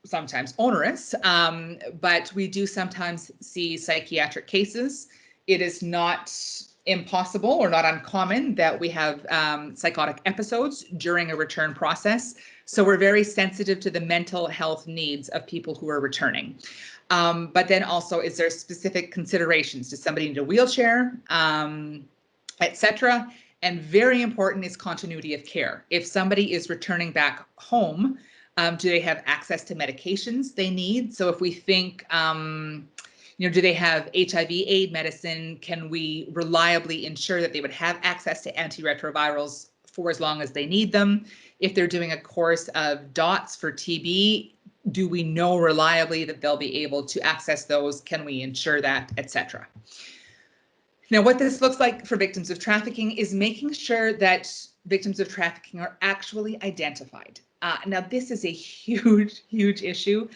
sometimes onerous, but we do sometimes see psychiatric cases. It is not impossible or not uncommon that we have psychotic episodes during a return process. So we're very sensitive to the mental health needs of people who are returning. But then also, is there specific considerations? Does somebody need a wheelchair, et cetera? And very important is continuity of care. If somebody is returning back home, do they have access to medications they need? So if we think, do they have HIV/AIDS medicine? Can we reliably ensure that they would have access to antiretrovirals for as long as they need them? If they're doing a course of DOTS for TB, do we know reliably that they'll be able to access those? Can we ensure that, et cetera? Now, what this looks like for victims of trafficking is making sure that victims of trafficking are actually identified. Now, this is a huge, huge issue.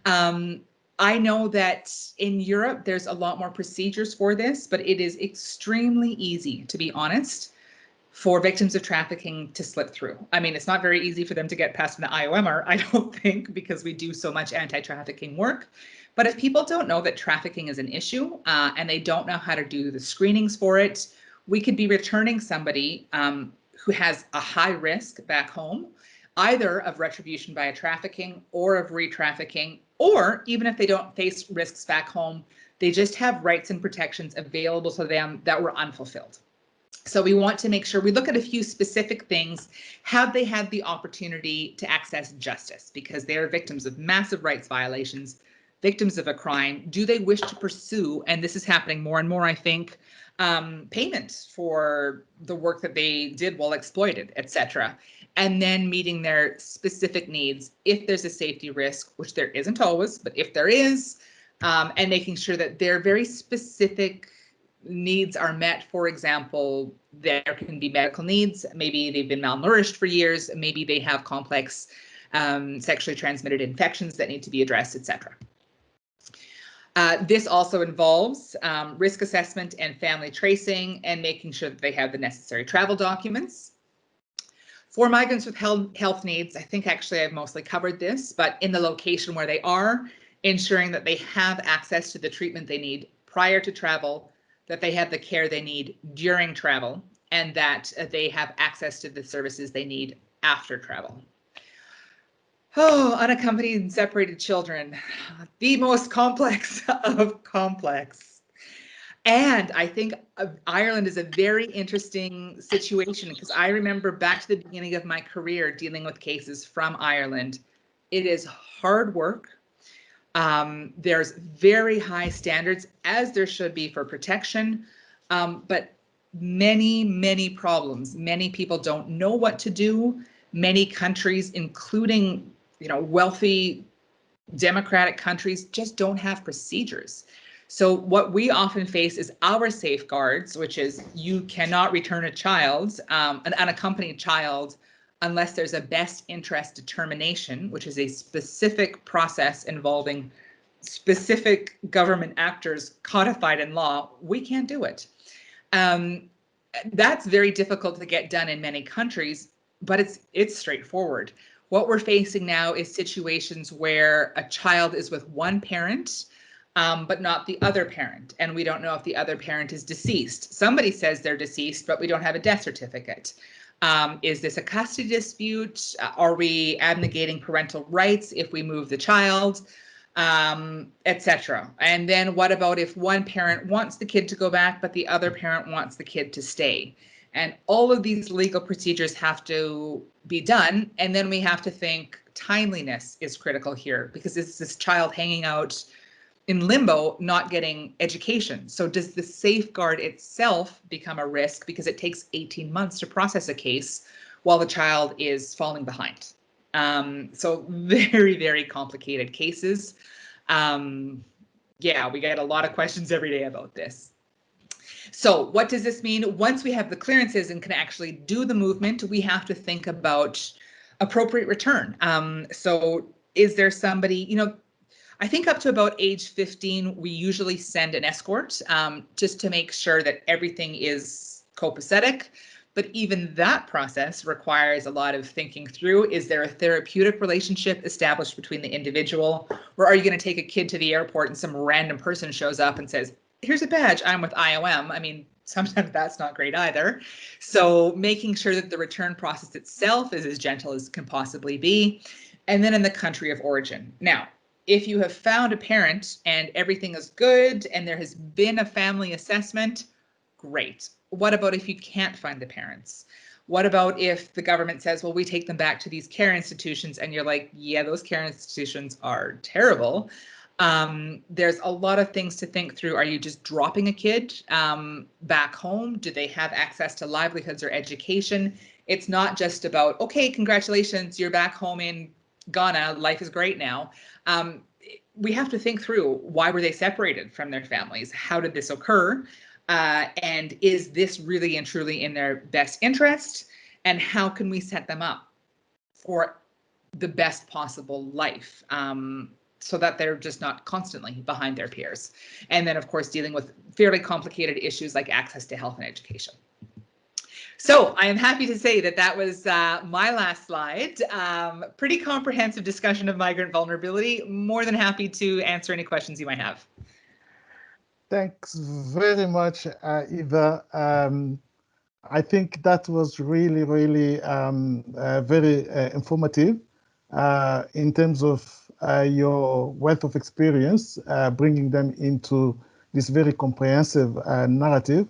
I know that in Europe, there's a lot more procedures for this, but it is extremely easy, to be honest, for victims of trafficking to slip through. I mean, it's not very easy for them to get past an IOMR, I don't think, because we do so much anti-trafficking work. But if people don't know that trafficking is an issue and they don't know how to do the screenings for it, we could be returning somebody who has a high risk back home, either of retribution via trafficking or of re-trafficking, or even if they don't face risks back home, they just have rights and protections available to them that were unfulfilled. So we want to make sure we look at a few specific things. Have they had the opportunity to access justice? Because they are victims of massive rights violations, victims of a crime. Do they wish to pursue, and this is happening more and more, I think, payment for the work that they did while exploited, et cetera. And then meeting their specific needs if there's a safety risk, which there isn't always, but if there is, and making sure that their very specific needs are met. For example, there can be medical needs. Maybe they've been malnourished for years. Maybe they have complex sexually transmitted infections that need to be addressed, et cetera. This also involves risk assessment and family tracing and making sure that they have the necessary travel documents. For migrants with health needs, I think actually I've mostly covered this, but in the location where they are, ensuring that they have access to the treatment they need prior to travel, that they have the care they need during travel, and that they have access to the services they need after travel. Oh, unaccompanied and separated children, the most complex of complex. And I think Ireland is a very interesting situation because I remember back to the beginning of my career dealing with cases from Ireland. It is hard work. There's very high standards, as there should be for protection, but many, many problems. Many people don't know what to do. Many countries, including wealthy democratic countries, just don't have procedures. So what we often face is our safeguards, which is you cannot return a child, an unaccompanied child, unless there's a best interest determination, which is a specific process involving specific government actors codified in law. We can't do it. That's very difficult to get done in many countries. but it's straightforward. What we're facing now is situations where a child is with one parent, but not the other parent, and we don't know if the other parent is deceased. Somebody says they're deceased, but we don't have a death certificate. Is this a custody dispute? Are we abnegating parental rights if we move the child, etc.? And then what about if one parent wants the kid to go back, but the other parent wants the kid to stay? And all of these legal procedures have to be done. And then we have to think timeliness is critical here, because it's this child hanging out in limbo, not getting education. So does the safeguard itself become a risk because it takes 18 months to process a case while the child is falling behind? So very, very complicated cases. Yeah, we get a lot of questions every day about this. So what does this mean? Once we have the clearances and can actually do the movement, we have to think about appropriate return. So is there somebody, you know, I think up to about age 15, we usually send an escort, just to make sure that everything is copacetic. But even that process requires a lot of thinking through. Is there a therapeutic relationship established between the individual? Or are you going to take a kid to the airport and some random person shows up and says, here's a badge, I'm with IOM. I mean, sometimes that's not great either. So making sure that the return process itself is as gentle as can possibly be. And then in the country of origin. Now, if you have found a parent and everything is good and there has been a family assessment, great. What about if you can't find the parents? What about if the government says, well, we take them back to these care institutions, and you're like, yeah, those care institutions are terrible. There's a lot of things to think through. Are you just dropping a kid back home? Do they have access to livelihoods or education? It's not just about, okay, congratulations, you're back home in Ghana, life is great now. We have to think through, why were they separated from their families? How did this occur? And is this really and truly in their best interest? And how can we set them up for the best possible life, so that they're just not constantly behind their peers? And then, of course, dealing with fairly complicated issues like access to health and education. So I am happy to say that that was my last slide. Pretty comprehensive discussion of migrant vulnerability. More than happy to answer any questions you might have. Thanks very much, Eva. I think that was really, really very informative in terms of your wealth of experience, bringing them into this very comprehensive narrative.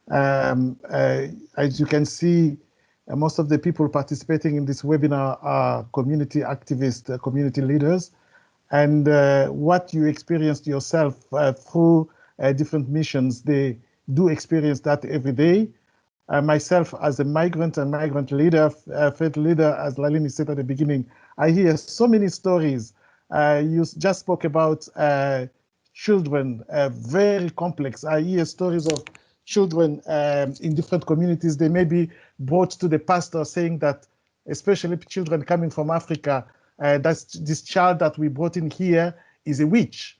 As you can see, most of the people participating in this webinar are community activists, community leaders, and what you experienced yourself through different missions, they do experience that every day. Myself, as a migrant and migrant leader, faith leader, as Lalini said at the beginning, I hear so many stories. You just spoke about children, very complex. I hear stories of children in different communities. They may be brought to the pastor saying that, especially children coming from Africa, that's this child that we brought in here is a witch.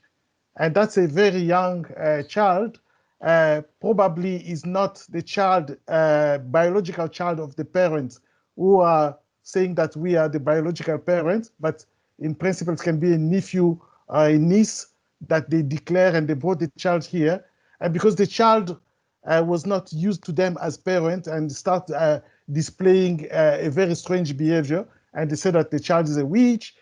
And that's a very young child, probably is not the child, biological child of the parents who are saying that we are the biological parents, but in principle it can be a nephew or a niece that they declare, and they brought the child here. And because the child was not used to them as parents and start displaying a very strange behavior, and they say that the child is a witch,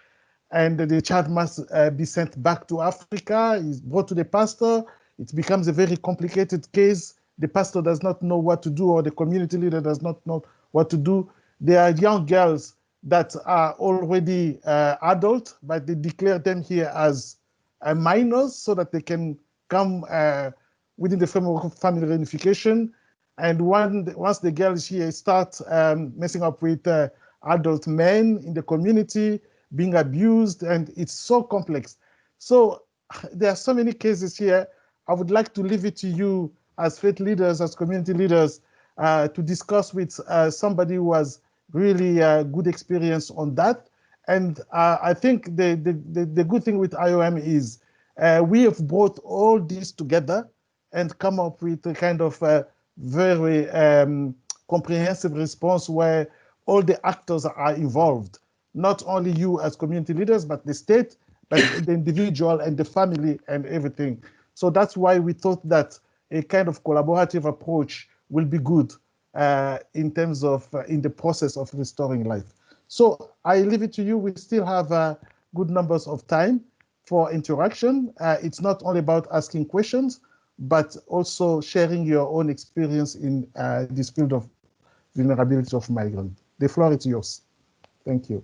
and the child must be sent back to Africa, is brought to the pastor. It becomes a very complicated case. The pastor does not know what to do, or the community leader does not know what to do. There are young girls that are already adult, but they declare them here as minors so that they can come within the framework of family reunification. And once the girl is here, start messing up with adult men in the community, being abused, and it's so complex. So there are so many cases here. I would like to leave it to you as faith leaders, as community leaders, to discuss with somebody who has really good experience on that. And I think the good thing with IOM is we have brought all this together and come up with a kind of very comprehensive response where all the actors are involved, not only you as community leaders, but the state, but the individual and the family and everything. So that's why we thought that a kind of collaborative approach will be good in terms of in the process of restoring life. So I leave it to you. We still have good numbers of time for interaction. It's not only about asking questions, but also sharing your own experience in this field of vulnerability of migrants. The floor is yours. Thank you.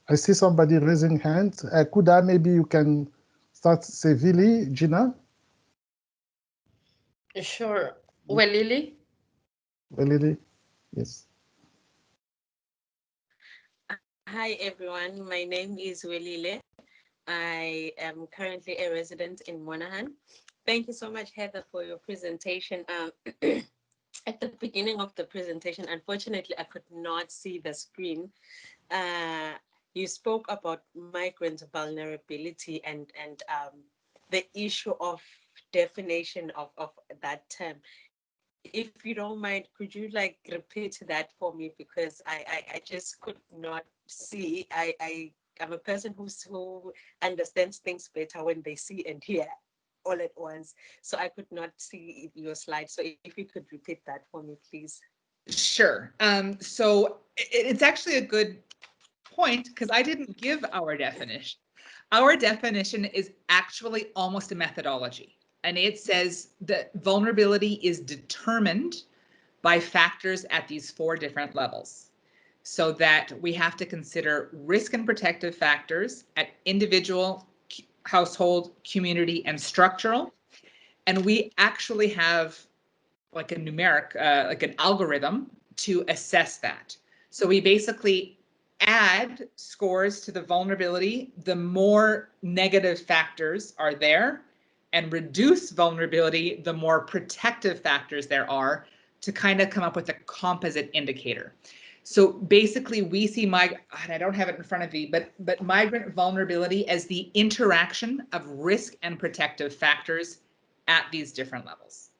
I see somebody raising hand. Kuda, maybe you can start civilly. Gina? Sure. Well, Lily? Lily? Yes. Hi, everyone. My name is Welile. I am currently a resident in Monahan. Thank you so much, Heather, for your presentation. At the beginning of the presentation, unfortunately, I could not see the screen. You spoke about migrant vulnerability and the issue of definition of that term. If you don't mind, could you like repeat that for me, because I just could not see. I'm a person who understands things better when they see and hear all at once. So I could not see your slide. So if you could repeat that for me, please. Sure. So it's actually a good point, because I didn't give our definition. Our definition is actually almost a methodology, and it says that vulnerability is determined by factors at these 4 different levels. So that we have to consider risk and protective factors at individual, household, community, and structural. And we actually have like a numeric, like an algorithm to assess that. So we basically add scores to the vulnerability, the more negative factors are there, and reduce vulnerability, the more protective factors there are, to kind of come up with a composite indicator. So basically we see and I don't have it in front of me, but migrant vulnerability as the interaction of risk and protective factors at these different levels.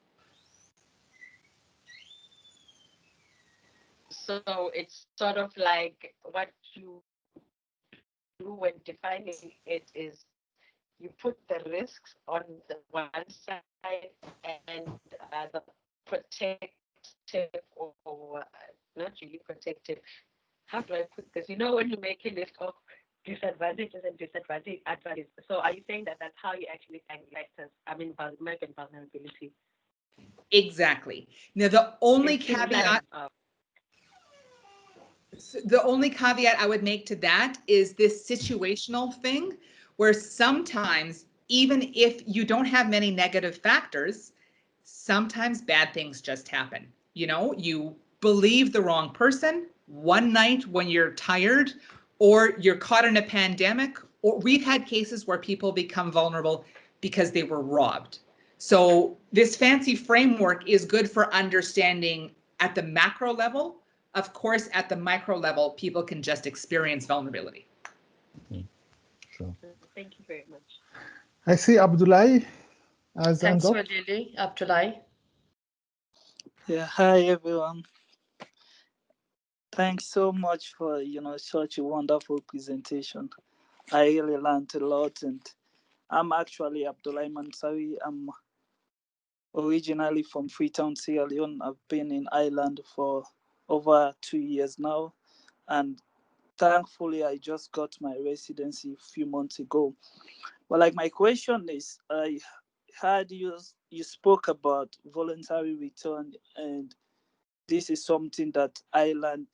So it's sort of like what you do when defining it is you put the risks on the one side and the protective or not really protective. How do I put this? You know, when you make a list of disadvantages and advantages. So are you saying that that's how you actually find factors? I mean, migrant vulnerability. Exactly. Now, the only caveat I would make to that is this situational thing, where sometimes, even if you don't have many negative factors, sometimes bad things just happen. You know, you believe the wrong person one night when you're tired, or you're caught in a pandemic, or we've had cases where people become vulnerable because they were robbed. So this fancy framework is good for understanding at the macro level. Of course, at the micro level, people can just experience vulnerability. Sure. Thank you very much. I see Abdullahi as Thanks, up. Lily. Abdullahi. Yeah, hi everyone. Thanks so much for such a wonderful presentation. I really learned a lot, and I'm actually Abdullahi Mansawi. I'm originally from Freetown, Sierra Leone. I've been in Ireland for over 2 years now, and thankfully I just got my residency a few months ago. But like my question is, I heard you spoke about voluntary return, and this is something that Ireland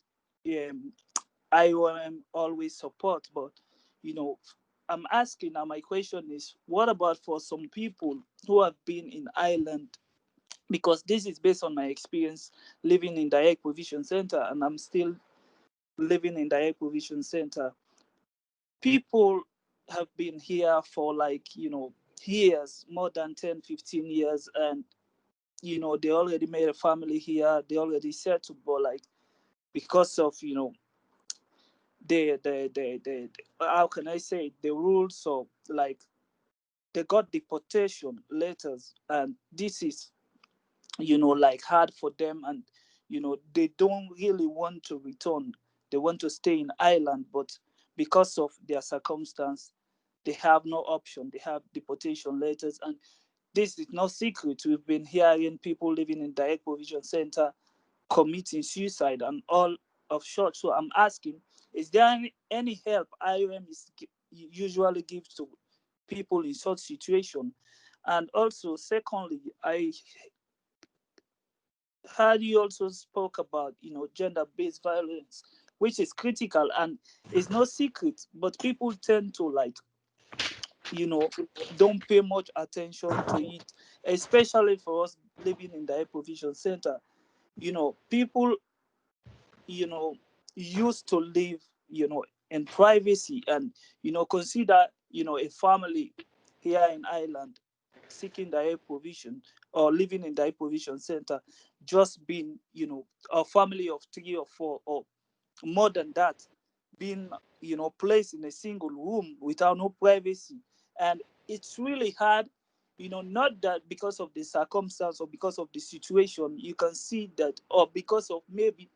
IOM always support. But I'm asking now, my question is, what about for some people who have been in Ireland? Because this is based on my experience living in direct provision center, and I'm still living in direct provision center. People have been here for years, more than 10, 15 years, and they already made a family here, they already settled, but like because of the how can I say it, the rules of like they got deportation letters, and this is, you know, like hard for them, and you know, they don't really want to return. They want to stay in Ireland, but because of their circumstance, they have no option. They have deportation letters, and this is no secret. We've been hearing people living in direct provision center committing suicide and all of short. So I'm asking, is there any help IOM usually gives to people in such situation? And also, secondly, I heard you also spoke about, you know, gender-based violence, which is critical and is no secret, but people tend to, like, you know, don't pay much attention to it, especially for us living in the provision center. You know, people, you know, used to live, you know, in privacy, and you know, consider, you know, a family here in Ireland seeking the provision or living in the provision center just being, you know, a family of 3 or 4 or more than that, being, you know, placed in a single room without no privacy. And it's really hard, you know, not that because of the circumstance or because of the situation, you can see that, or because of maybe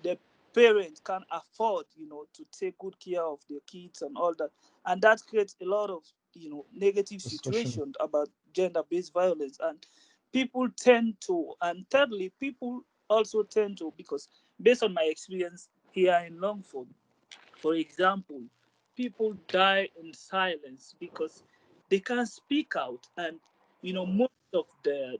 the parents can't afford, you know, to take good care of their kids and all that. And that creates a lot of, you know, negative Discussion. situations about gender-based violence. And people tend to, and thirdly, people also tend to, because based on my experience here in Longford, for example, people die in silence because they can't speak out. And you know, most of the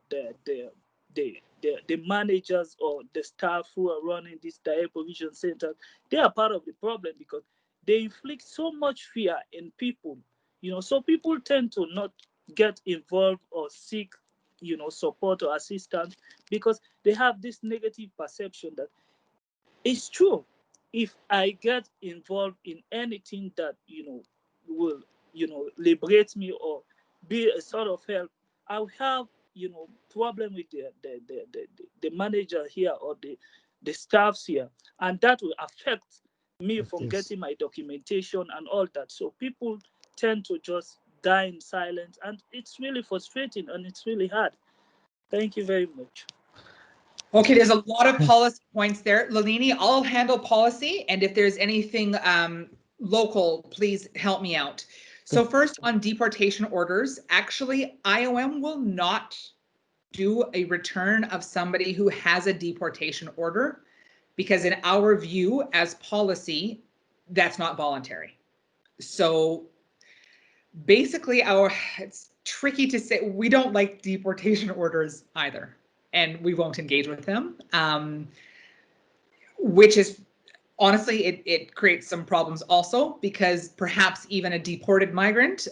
managers or the staff who are running this direct provision centers, they are part of the problem because they inflict so much fear in people. You know, so people tend to not get involved or seek, you know, support or assistance because they have this negative perception that it's true. If I get involved in anything that, you know, will, you know, liberate me or be a sort of help, I'll have, you know, problem with the manager here or the staffs here, and that will affect me Like from this. getting my documentation and all that. So people tend to just die in silence, and it's really frustrating and it's really hard. Thank you very much. Okay, there's a lot of policy points there. Lalini, I'll handle policy, and if there's anything local, please help me out. So first, on deportation orders, actually, IOM will not do a return of somebody who has a deportation order, because in our view as policy, that's not voluntary. So basically, it's tricky to say, we don't like deportation orders either, and we won't engage with them, which is honestly, it creates some problems also, because perhaps even a deported migrant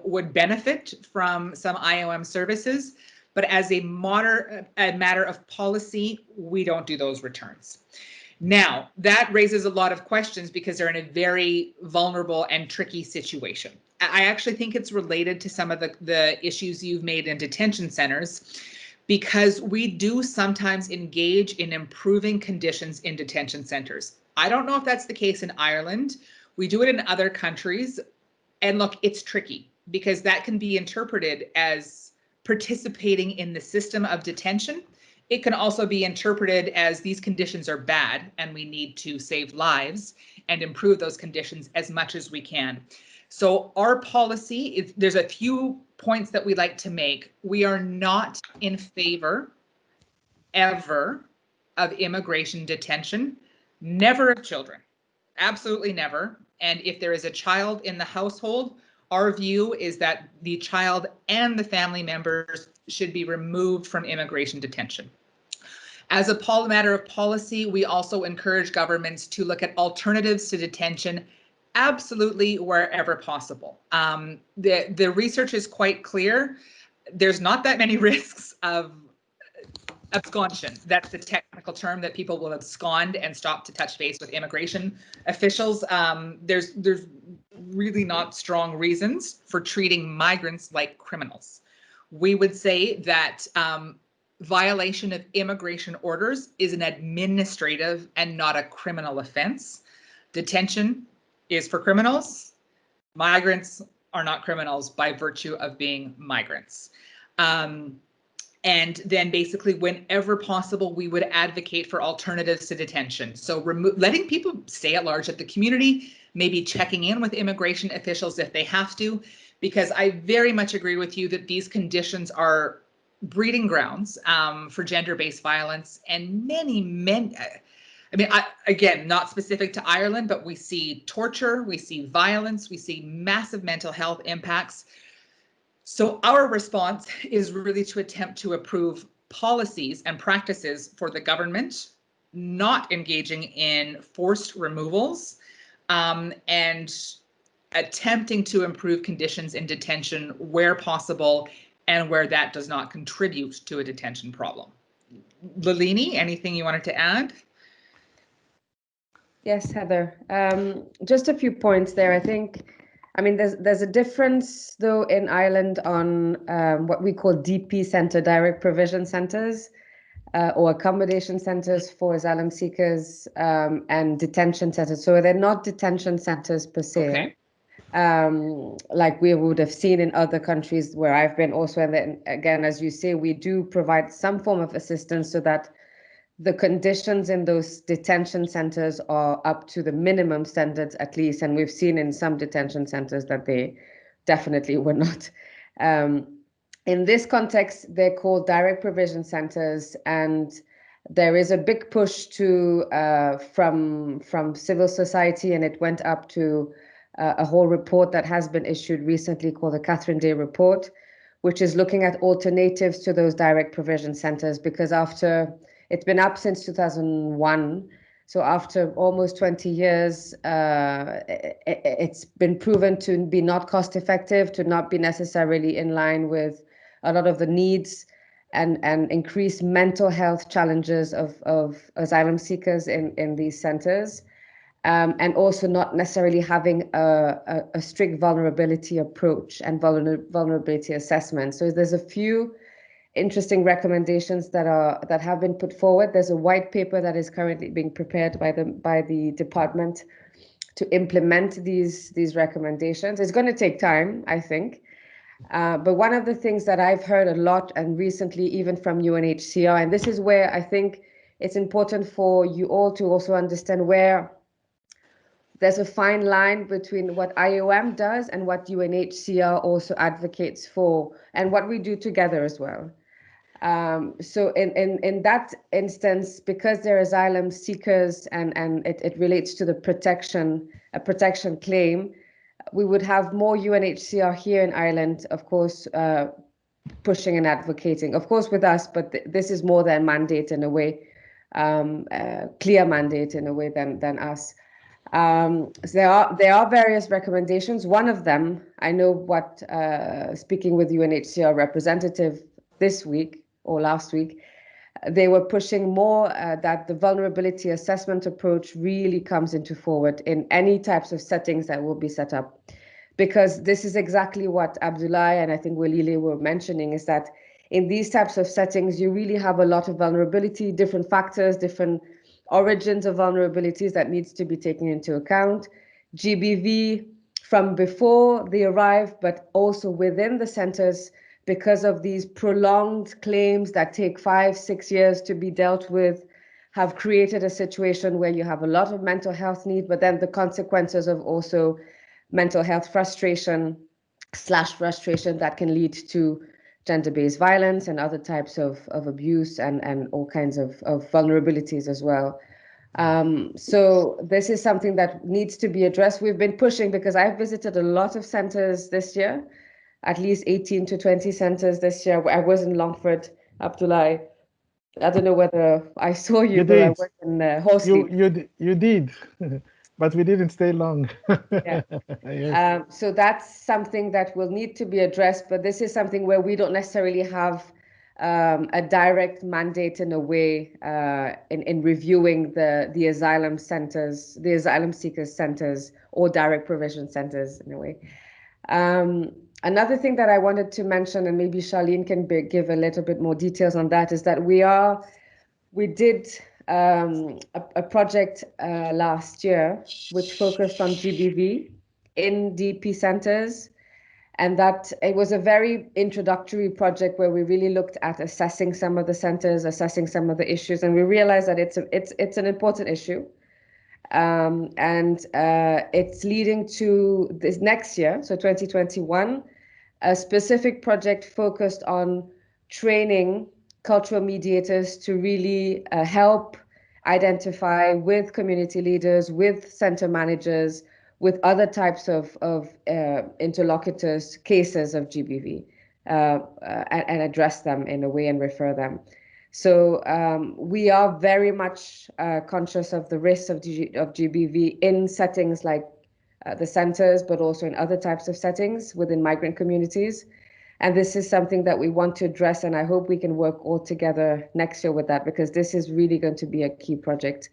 would benefit from some IOM services. But as a matter of policy, we don't do those returns. Now, that raises a lot of questions because they're in a very vulnerable and tricky situation. I actually think it's related to some of the issues you've made in detention centers, because we do sometimes engage in improving conditions in detention centers. I don't know if that's the case in Ireland. We do it in other countries. And look, it's tricky because that can be interpreted as participating in the system of detention. It can also be interpreted as these conditions are bad and we need to save lives and improve those conditions as much as we can. So our policy, there's a few points that we like to make. We are not in favor ever of immigration detention, never of children, absolutely never. And if there is a child in the household, our view is that the child and the family members should be removed from immigration detention. As a matter of policy, we also encourage governments to look at alternatives to detention absolutely wherever possible. The research is quite clear. There's not that many risks of absconsion. That's the technical term, that people will abscond and stop to touch base with immigration officials. There's really not strong reasons for treating migrants like criminals. We would say that violation of immigration orders is an administrative and not a criminal offense. Detention is for criminals. Migrants are not criminals by virtue of being migrants. And then basically whenever possible, we would advocate for alternatives to detention. So letting people stay at large at the community, maybe checking in with immigration officials if they have to, because I very much agree with you that these conditions are breeding grounds for gender-based violence, and many, I mean, again, not specific to Ireland, but we see torture, we see violence, we see massive mental health impacts. So our response is really to attempt to approve policies and practices for the government, not engaging in forced removals, and attempting to improve conditions in detention where possible and where that does not contribute to a detention problem. Lalini, anything you wanted to add? Yes, Heather. Just a few points there. I mean, there's a difference though in Ireland on what we call DP center, direct provision centers, or accommodation centers for asylum seekers, and detention centers. So they're not detention centers per se. Okay. Like we would have seen in other countries where I've been also. And then again, as you say, we do provide some form of assistance so that the conditions in those detention centers are up to the minimum standards at least. And we've seen in some detention centers that they definitely were not. In this context, they're called direct provision centers, and there is a big push to from civil society, and it went up to a whole report that has been issued recently called the Catherine Day Report, which is looking at alternatives to those direct provision centers, because it's been up since 2001. So after almost 20 years, it's been proven to be not cost effective, to not be necessarily in line with a lot of the needs and increased mental health challenges of asylum seekers in these centers. And also not necessarily having a strict vulnerability approach and vulnerability assessment. So there's a few interesting recommendations that have been put forward. There's a white paper that is currently being prepared by the department to implement these recommendations. It's going to take time, I think. But one of the things that I've heard a lot, and recently even from UNHCR, and this is where I think it's important for you all to also understand where there's a fine line between what IOM does and what UNHCR also advocates for, and what we do together as well. So in that instance, because they're asylum seekers and it relates to a protection claim, we would have more UNHCR here in Ireland, of course, pushing and advocating, of course, with us, but this is more their mandate in a way, clear mandate in a way than us. So there are various recommendations. One of them, I know what, speaking with UNHCR representative this week or last week, they were pushing more that the vulnerability assessment approach really comes into forward in any types of settings that will be set up. Because this is exactly what Abdullah and I think Walile were mentioning, is that in these types of settings, you really have a lot of vulnerability, different factors, different origins of vulnerabilities that needs to be taken into account. GBV from before they arrive, but also within the centers, because of these prolonged claims that take 5-6 years to be dealt with, have created a situation where you have a lot of mental health need, but then the consequences of also mental health frustration that can lead to gender-based violence and other types of abuse and all kinds of vulnerabilities as well. So this is something that needs to be addressed. We've been pushing because I've visited a lot of centers this year, at least 18 to 20 centers this year. I was in Longford, Abdullah. I don't know whether I saw you, You but I did. was in Horsley. You did, but we didn't stay long. Yeah. Yes. So that's something that will need to be addressed, but this is something where we don't necessarily have a direct mandate in a way in reviewing the asylum centers, the asylum seekers centers or direct provision centers in a way. Another thing that I wanted to mention, and maybe Charlene can give a little bit more details on that, is that we did a project last year which focused on GBV in DP centers. And that it was a very introductory project where we really looked at assessing some of the centers, assessing some of the issues, and we realized that it's an important issue. And it's leading to this next year, so 2021, a specific project focused on training cultural mediators to really help identify with community leaders, with center managers, with other types of interlocutors, cases of GBV, and address them in a way and refer them. So we are very much conscious of the risks of GBV in settings like the centers, but also in other types of settings within migrant communities. And this is something that we want to address, and I hope we can work all together next year with that, because this is really going to be a key project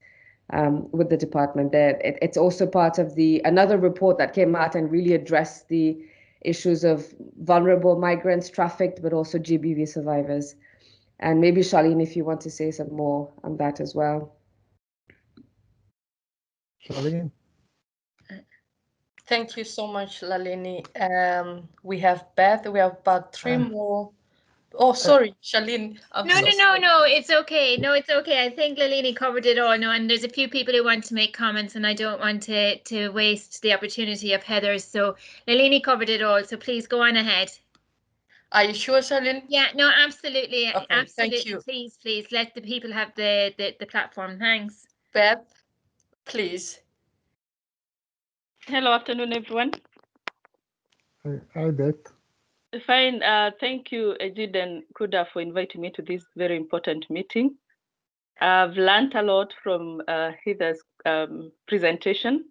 with the department there. It's also part of another report that came out and really addressed the issues of vulnerable migrants trafficked, but also GBV survivors. And maybe Charlene, if you want to say some more on that as well. Charlene? Thank you so much, Lalini. We have Beth. We have about three more. Oh, sorry, Charlene. No, it's okay. No, it's okay. I think Lalini covered it all. No, and there's a few people who want to make comments, and I don't want to waste the opportunity of Heather's. So Lalini covered it all. So please go on ahead. Are you sure, Charlene? Yeah, no, absolutely. Okay, absolutely. thank you. Please let the people have the platform. Thanks. Beth, please. Hello, afternoon, everyone. Hi, Beth. Fine. Thank you, Ejid and Kuda, for inviting me to this very important meeting. I've learned a lot from Heather's presentation,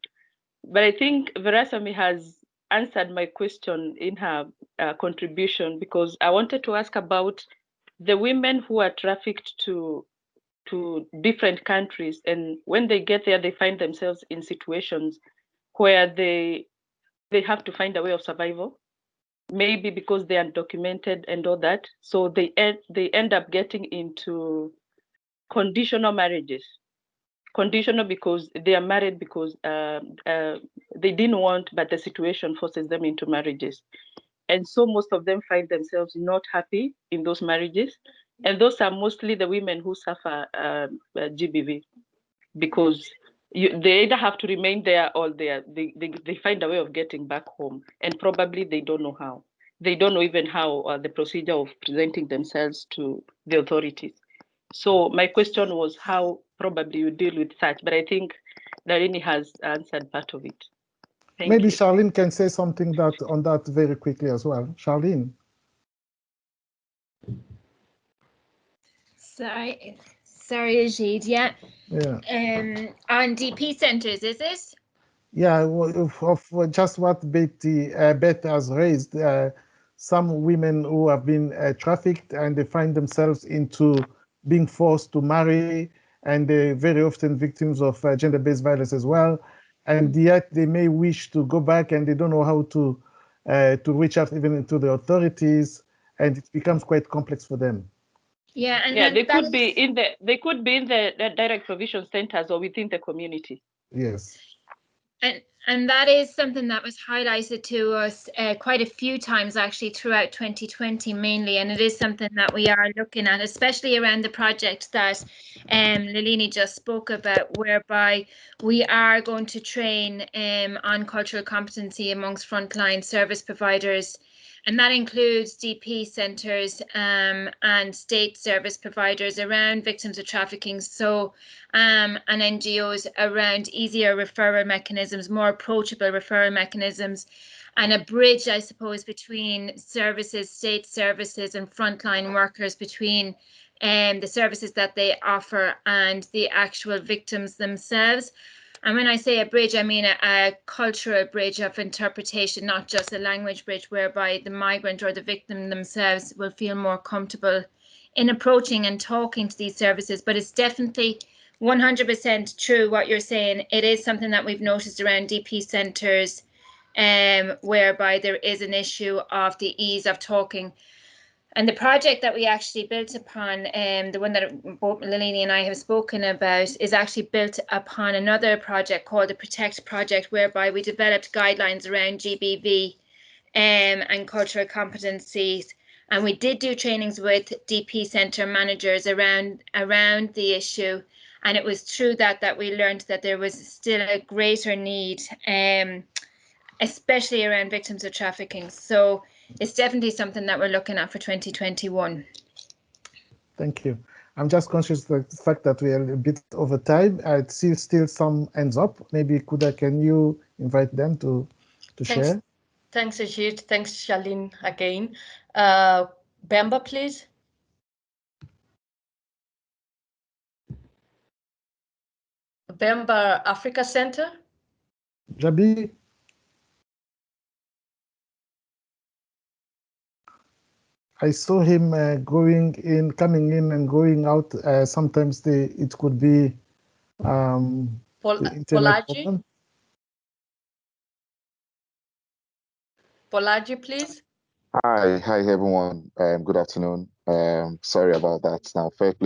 but I think Verasamy has answered my question in her contribution, because I wanted to ask about the women who are trafficked to different countries, and when they get there, they find themselves in situations where they have to find a way of survival, maybe because they are undocumented and all that. So they end up getting into conditional marriages. Conditional because they are married because they didn't want, but the situation forces them into marriages. And so most of them find themselves not happy in those marriages. And those are mostly the women who suffer GBV, because they either have to remain there or they find a way of getting back home, and probably they don't know how. They don't know even how the procedure of presenting themselves to the authorities. So my question was how probably you deal with such, but I think Darini has answered part of it. Maybe you. Charlene can say something on that very quickly as well. Charlene. Sorry, Ajid. Yeah. On DP centers, is it? Yeah, of just what Beth has raised. Some women who have been trafficked and they find themselves into being forced to marry, and they're very often victims of gender-based violence as well. And yet they may wish to go back and they don't know how to reach out even to the authorities, and it becomes quite complex for them. Yeah, and yeah, they could be in the direct provision centers or within the community. Yes. And that is something that was highlighted to us quite a few times actually throughout 2020 mainly, and it is something that we are looking at, especially around the project that Lalini just spoke about, whereby we are going to train on cultural competency amongst frontline service providers. And that includes DP centres and state service providers around victims of trafficking. So and NGOs around easier referral mechanisms, more approachable referral mechanisms, and a bridge, I suppose, between services, state services and frontline workers, between the services that they offer and the actual victims themselves. And when I say a bridge, I mean a cultural bridge of interpretation, not just a language bridge, whereby the migrant or the victim themselves will feel more comfortable in approaching and talking to these services. But it's definitely 100% true what you're saying. It is something that we've noticed around DP centres, whereby there is an issue of the ease of talking. And the project that we actually built upon, the one that both Lalini and I have spoken about, is actually built upon another project called the Protect Project, whereby we developed guidelines around GBV and cultural competencies. And we did do trainings with DP Centre managers around the issue. And it was through that we learned that there was still a greater need, especially around victims of trafficking. So it's definitely something that we're looking at for 2021. Thank you. I'm just conscious of the fact that we are a bit over time. I see still some hands up. Maybe Kuda, can you invite them to share? Thanks, Ajit. Thanks, Charlene, again. Bemba, please. Bemba Africa Center. Jabi? I saw him coming in and going out. Sometimes it could be the internet problem. Polaji, please. Hi everyone. Good afternoon. Sorry about that. Now, first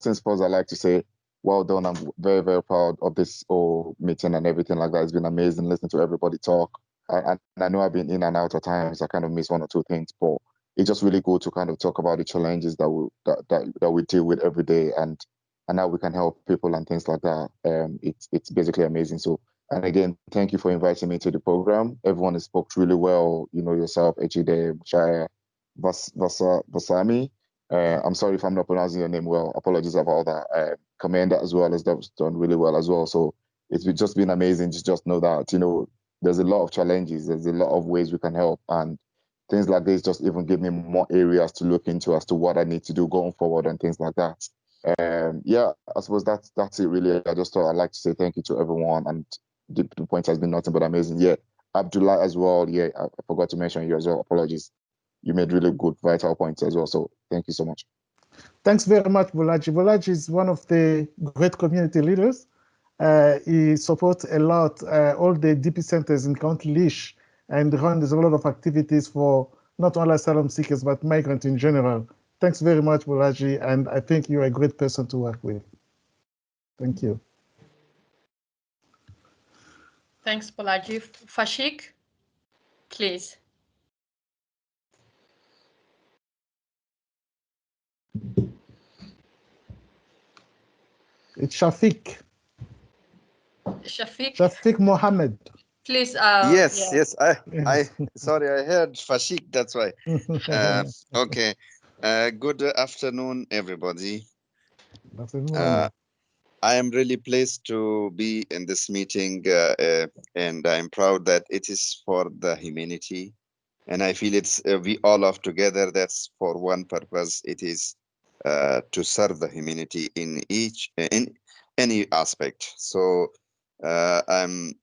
things first, I'd like to say, well done. I'm very, very proud of this whole meeting and everything like that. It's been amazing listening to everybody talk. And I know I've been in and out at times. I kind of miss one or two things, but it's just really good to kind of talk about the challenges that we deal with every day and how we can help people and things like that. It's basically amazing. So. And again, thank you for inviting me to the program. Everyone has spoke really well. You know yourself, Echide, Shaya, Basami. I'm sorry if I'm not pronouncing your name well. Apologies about that. Komenda as well has done really well as well. So it's just been amazing to just know that, you know, there's a lot of challenges. There's a lot of ways we can help. And things like this just even give me more areas to look into as to what I need to do going forward and things like that. Yeah, I suppose that's it really. I just thought I'd like to say thank you to everyone, and the point has been nothing but amazing. Yeah, Abdullah as well. Yeah, I forgot to mention you as well. Apologies. You made really good, vital points as well. So thank you so much. Thanks very much, Bolaji. Bolaji is one of the great community leaders. He supports a lot all the DP centers in County Leash and runs a lot of activities for not only asylum seekers, but migrants in general. Thanks very much, Bolaji, and I think you're a great person to work with. Thank you. Thanks, Bolaji. Fashik, please. It's Shafiq. Shafiq Mohammed. Please. Yes. I sorry, I heard Fashik. That's why. Okay. Good afternoon, everybody. I am really pleased to be in this meeting, and I'm proud that it is for the humanity. And I feel it's we all are together. That's for one purpose. It is to serve the humanity in any aspect. So I'm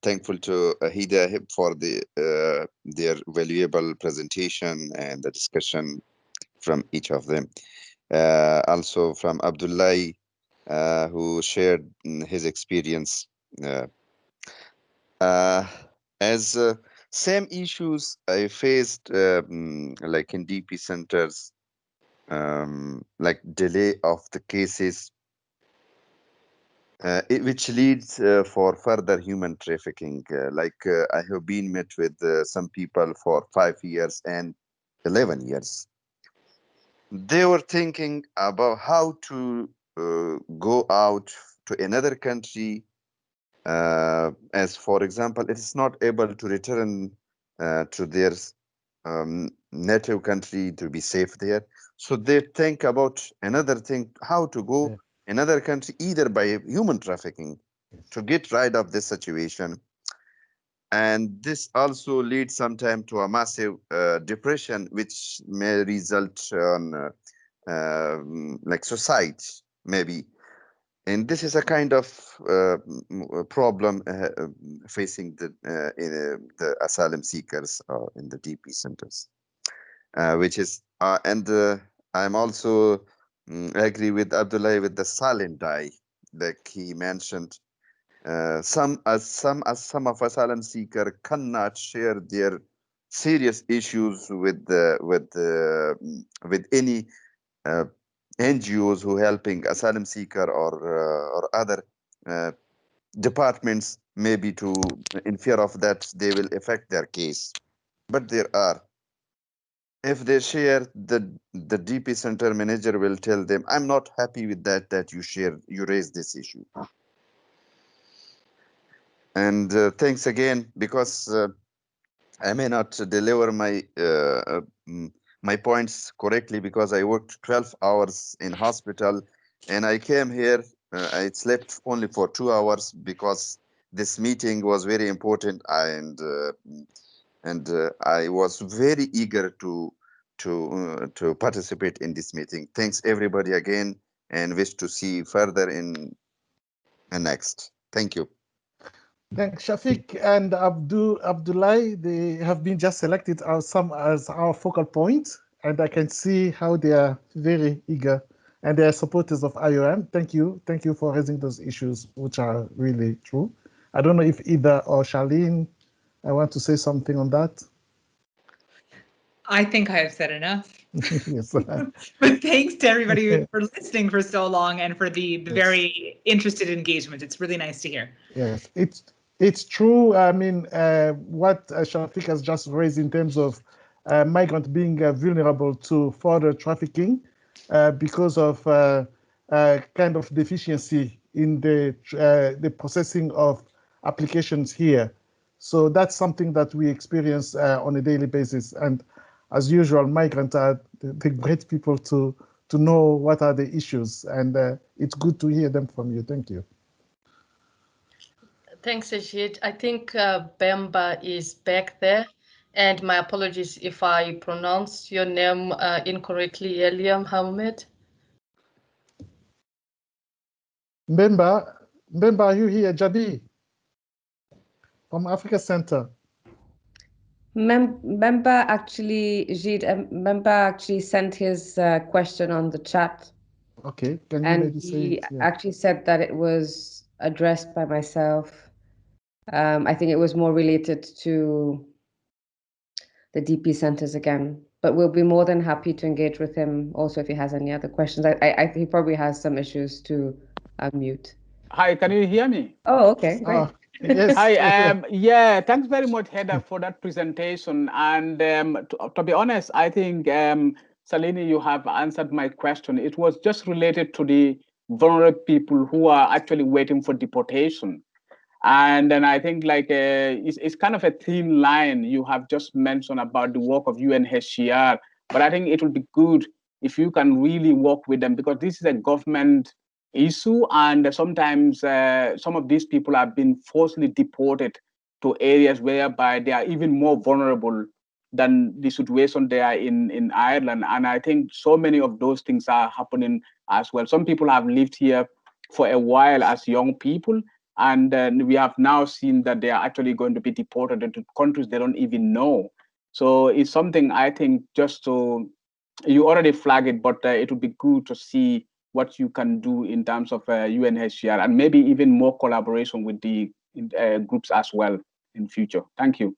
thankful to Heather for their valuable presentation and the discussion from each of them. Also from Abdullah, who shared his experience. As same issues I faced like in DP centers, like delay of the cases, which leads for further human trafficking. I have been met with some people for 5 years and 11 years. They were thinking about how to go out to another country. As for example, it is not able to return to their native country to be safe there. So they think about another thing, how to go another country, either by human trafficking, to get rid of this situation. And this also leads sometimes to a massive depression, which may result on like suicide, maybe. And this is a kind of problem facing the asylum seekers in the DP centers, which is, I'm also agree with Abdullah with the silent die, like he mentioned. Some of asylum seeker cannot share their serious issues with any NGOs who helping asylum seeker or other departments, maybe in fear of that they will affect their case. but there are. If they share, the DP center manager will tell them, I'm not happy with that you raised this issue. And thanks again, because I may not deliver my points correctly because I worked 12 hours in hospital and I came here. I slept only for 2 hours because this meeting was very important, and I was very eager to participate in this meeting. Thanks everybody again, and wish to see further in next. Thank you. Thanks, Shafiq and Abdullah. They have been just selected as our focal point, and I can see how they are very eager and they are supporters of IOM. Thank you for raising those issues, which are really true. I don't know if either or Charlene, I want to say something on that. I think I have said enough. Yes. But thanks to everybody for listening for so long and for the very interested engagement. It's really nice to hear. Yes, it's true. I mean, what Shafiq has just raised in terms of migrants being vulnerable to further trafficking because of kind of deficiency in the processing of applications here. So that's something that we experience on a daily basis. And as usual, migrants are the great people to know what are the issues. And it's good to hear them from you. Thank you. Thanks, Ajit. I think Bemba is back there. And my apologies if I pronounced your name incorrectly earlier, Mohammed. Mbemba, are you here? Jabi from Africa Center. Member actually, Jid, Member actually sent his question on the chat. Okay, can you and maybe say he it? Yeah. actually said that it was addressed by myself. I think it was more related to the DP centers again, but we'll be more than happy to engage with him also if he has any other questions. He probably has some issues to unmute. Hi, can you hear me? Oh, okay, great. Yes. Hi, yeah, thanks very much, Heather, for that presentation. And to be honest, I think, Salini, you have answered my question. It was just related to the vulnerable people who are actually waiting for deportation. And then I think like it's kind of a thin line you have just mentioned about the work of UNHCR, but I think it would be good if you can really work with them because this is a government issue, and sometimes some of these people have been forcibly deported to areas whereby they are even more vulnerable than the situation they are in Ireland. And I think so many of those things are happening as well. Some people have lived here for a while as young people, and we have now seen that they are actually going to be deported into countries they don't even know. So it's something I think just to, you already flagged it, but it would be good to see what you can do in terms of UNHCR and maybe even more collaboration with the groups as well in future. Thank you.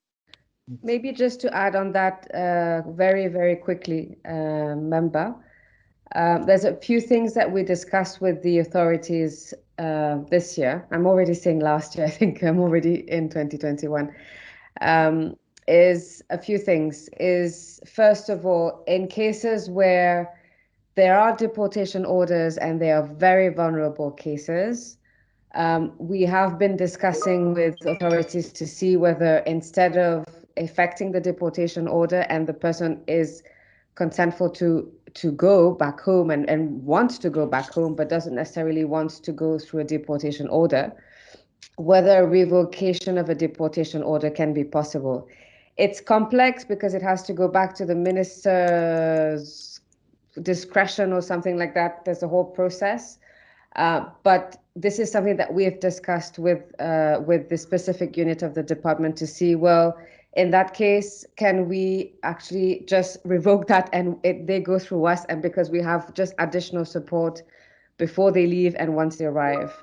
Maybe just to add on that very, very quickly, Member. There's a few things that we discussed with the authorities this year. I'm already saying last year, I think I'm already in 2021. Is a few things. Is first of all, in cases where there are deportation orders and they are very vulnerable cases, we have been discussing with authorities to see whether instead of effecting the deportation order and the person is consentful to go back home and wants to go back home but doesn't necessarily want to go through a deportation order, whether revocation of a deportation order can be possible. It's complex because it has to go back to the minister's discretion or something like that. There's a whole process. But this is something that we have discussed with the specific unit of the department to see, well, in that case, can we actually just revoke that and they go through us, and because we have just additional support before they leave and once they arrive.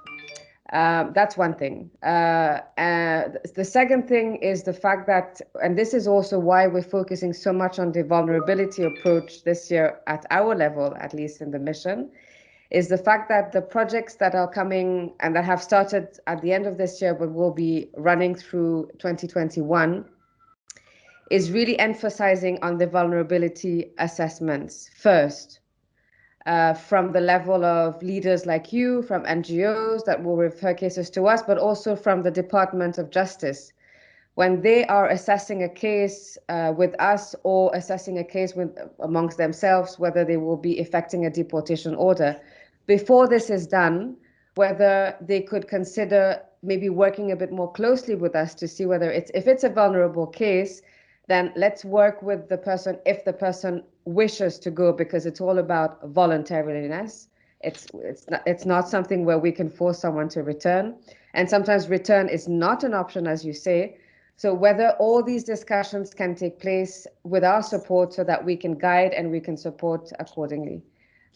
That's one thing. The second thing is the fact that, and this is also why we're focusing so much on the vulnerability approach this year at our level, at least in the mission, is the fact that the projects that are coming and that have started at the end of this year but will be running through 2021 is really emphasizing on the vulnerability assessments first, from the level of leaders like you, from NGOs that will refer cases to us, but also from the Department of Justice. When they are assessing a case with us or assessing a case amongst themselves, whether they will be effecting a deportation order, before this is done, whether they could consider maybe working a bit more closely with us to see whether if it's a vulnerable case, then let's work with the person if the person wishes to go, because it's all about voluntariness. It's not something where we can force someone to return. And sometimes return is not an option, as you say. So whether all these discussions can take place with our support so that we can guide and we can support accordingly.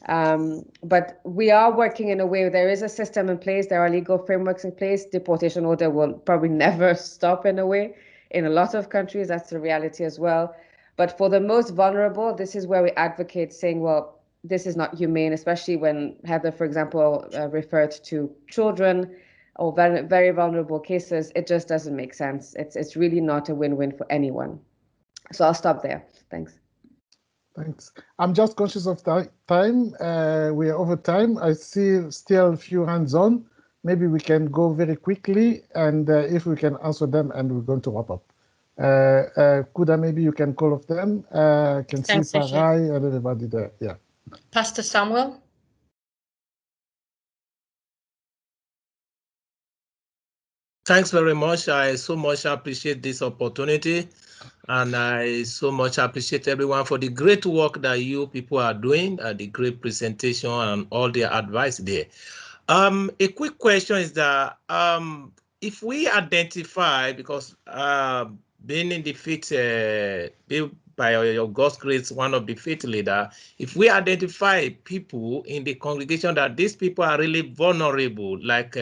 But we are working in a way, there is a system in place, there are legal frameworks in place. Deportation order will probably never stop in a way. In a lot of countries, that's the reality as well. But for the most vulnerable, this is where we advocate saying, well, this is not humane, especially when Heather, for example, referred to children or very, very vulnerable cases. It just doesn't make sense. It's really not a win-win for anyone. So I'll stop there. Thanks. Thanks. I'm just conscious of time. We are over time. I see still a few hands on. Maybe we can go very quickly, and if we can answer them, and we're going to wrap up. Kuda, maybe you can call of them. I can see Sarai and everybody there. Yeah. Pastor Samuel. Thanks very much. I so much appreciate this opportunity. And I so much appreciate everyone for the great work that you people are doing, the great presentation and all the advice there. A quick question is that if we identify, because being in the faith, by your God's grace, one of the faith leader, if we identify people in the congregation that these people are really vulnerable, like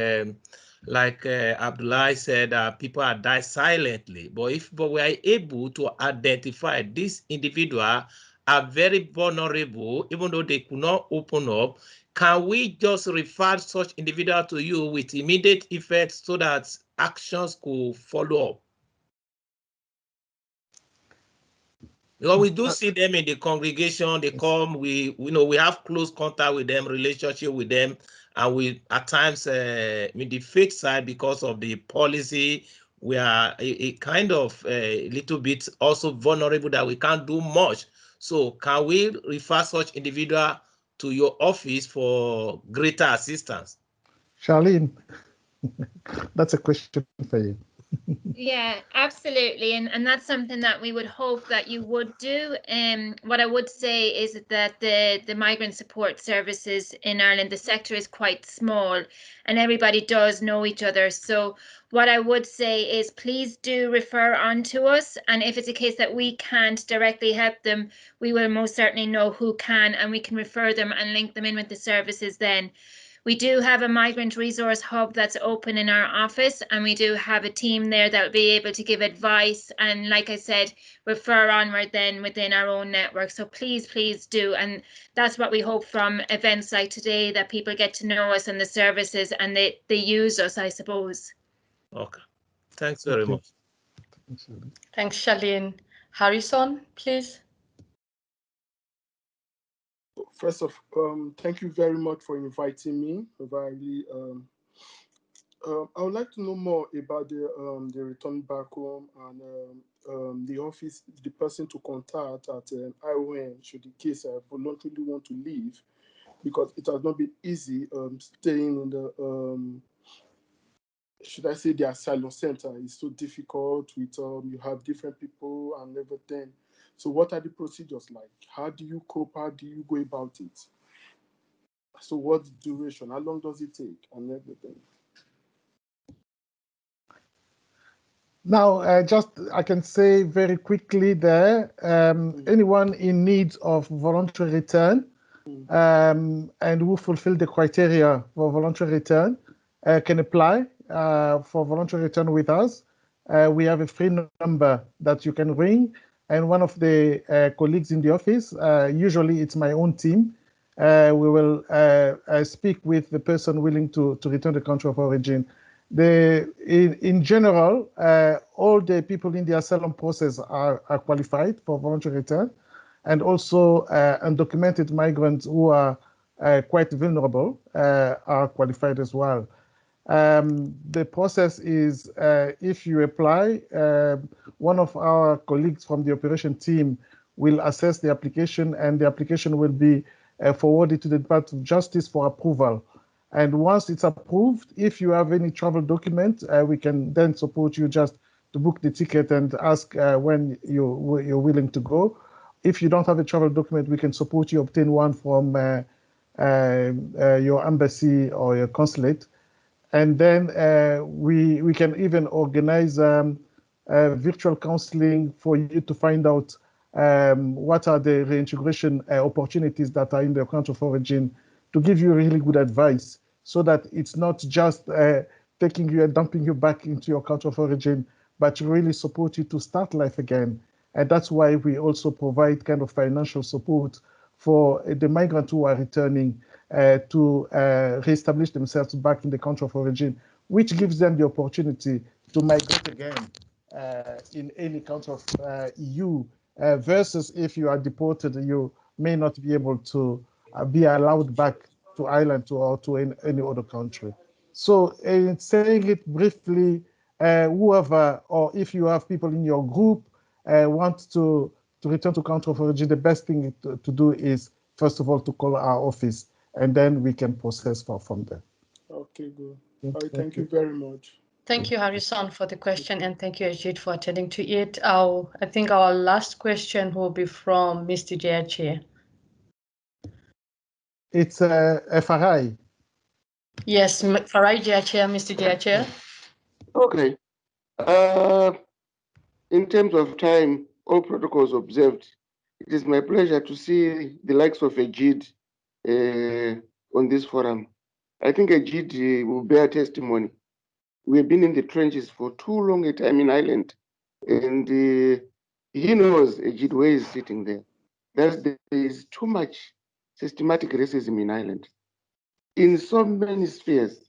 Abdullah said, people are die silently. But if we are able to identify these individuals are very vulnerable, even though they could not open up, can we just refer such individual to you with immediate effect so that actions could follow up? Because we do see them in the congregation, they come, we have close contact with them, relationship with them, and we at times in the faith side, because of the policy, we are a kind of a little bit also vulnerable that we can't do much. So can we refer such individual to your office for greater assistance? Charlene, that's a question for you. Yeah, absolutely. And that's something that we would hope that you would do. What I would say is that the migrant support services in Ireland, the sector is quite small and everybody does know each other. So what I would say is please do refer on to us. And if it's a case that we can't directly help them, we will most certainly know who can, and we can refer them and link them in with the services then. We do have a migrant resource hub that's open in our office, and we do have a team there that will be able to give advice and, like I said, refer onward then within our own network. So please, please do. And that's what we hope from events like today, that people get to know us and the services and they use us, I suppose. Okay. Thanks very much. Thanks, Charlene. Harrison, please. First of thank you very much for inviting me. I would like to know more about the return back home and the office, the person to contact at IOM should the case I voluntarily want to leave, because it has not been easy staying in the should I say the asylum center is so difficult with you have different people and everything. So what are the procedures like? How do you cope? How do you go about it? So what's the duration? How long does it take and everything? Now, I can say very quickly there, anyone in need of voluntary return and who fulfill the criteria for voluntary return can apply for voluntary return with us. We have a free number that you can ring, and one of the colleagues in the office, usually it's my own team, we will speak with the person willing to return to the country of origin In general, all the people in the asylum process are qualified for voluntary return, and also undocumented migrants who are quite vulnerable are qualified as well. The process is if you apply, one of our colleagues from the operation team will assess the application, and the application will be forwarded to the Department of Justice for approval. And once it's approved, if you have any travel document, we can then support you just to book the ticket and ask when you're willing to go. If you don't have a travel document, we can support you obtain one from your embassy or your consulate. And then we can even organize virtual counseling for you to find out what are the reintegration opportunities that are in the country of origin, to give you really good advice, so that it's not just taking you and dumping you back into your country of origin, but really support you to start life again. And that's why we also provide kind of financial support for the migrants who are returning to reestablish themselves back in the country of origin, which gives them the opportunity to migrate again in any country of EU, versus if you are deported, you may not be able to be allowed back to Ireland or to any other country. So in saying it briefly, whoever, or if you have people in your group want to return to country of origin, the best thing to do is, first of all, to call our office, and then we can process from there. Okay, good. All right, thank you very much. Thank you, Harrison, for the question, and thank you, Ajit, for attending to it. I think our last question will be from Mr. Diache. It's Farai. Yes, Farai Diache, Mr. Diache. Okay. In terms of time, all protocols observed, it is my pleasure to see the likes of Ajit on this forum. I think Ajit will bear testimony. We have been in the trenches for too long a time in Ireland, and he knows Ajit where he's sitting there. There is too much systematic racism in Ireland in so many spheres.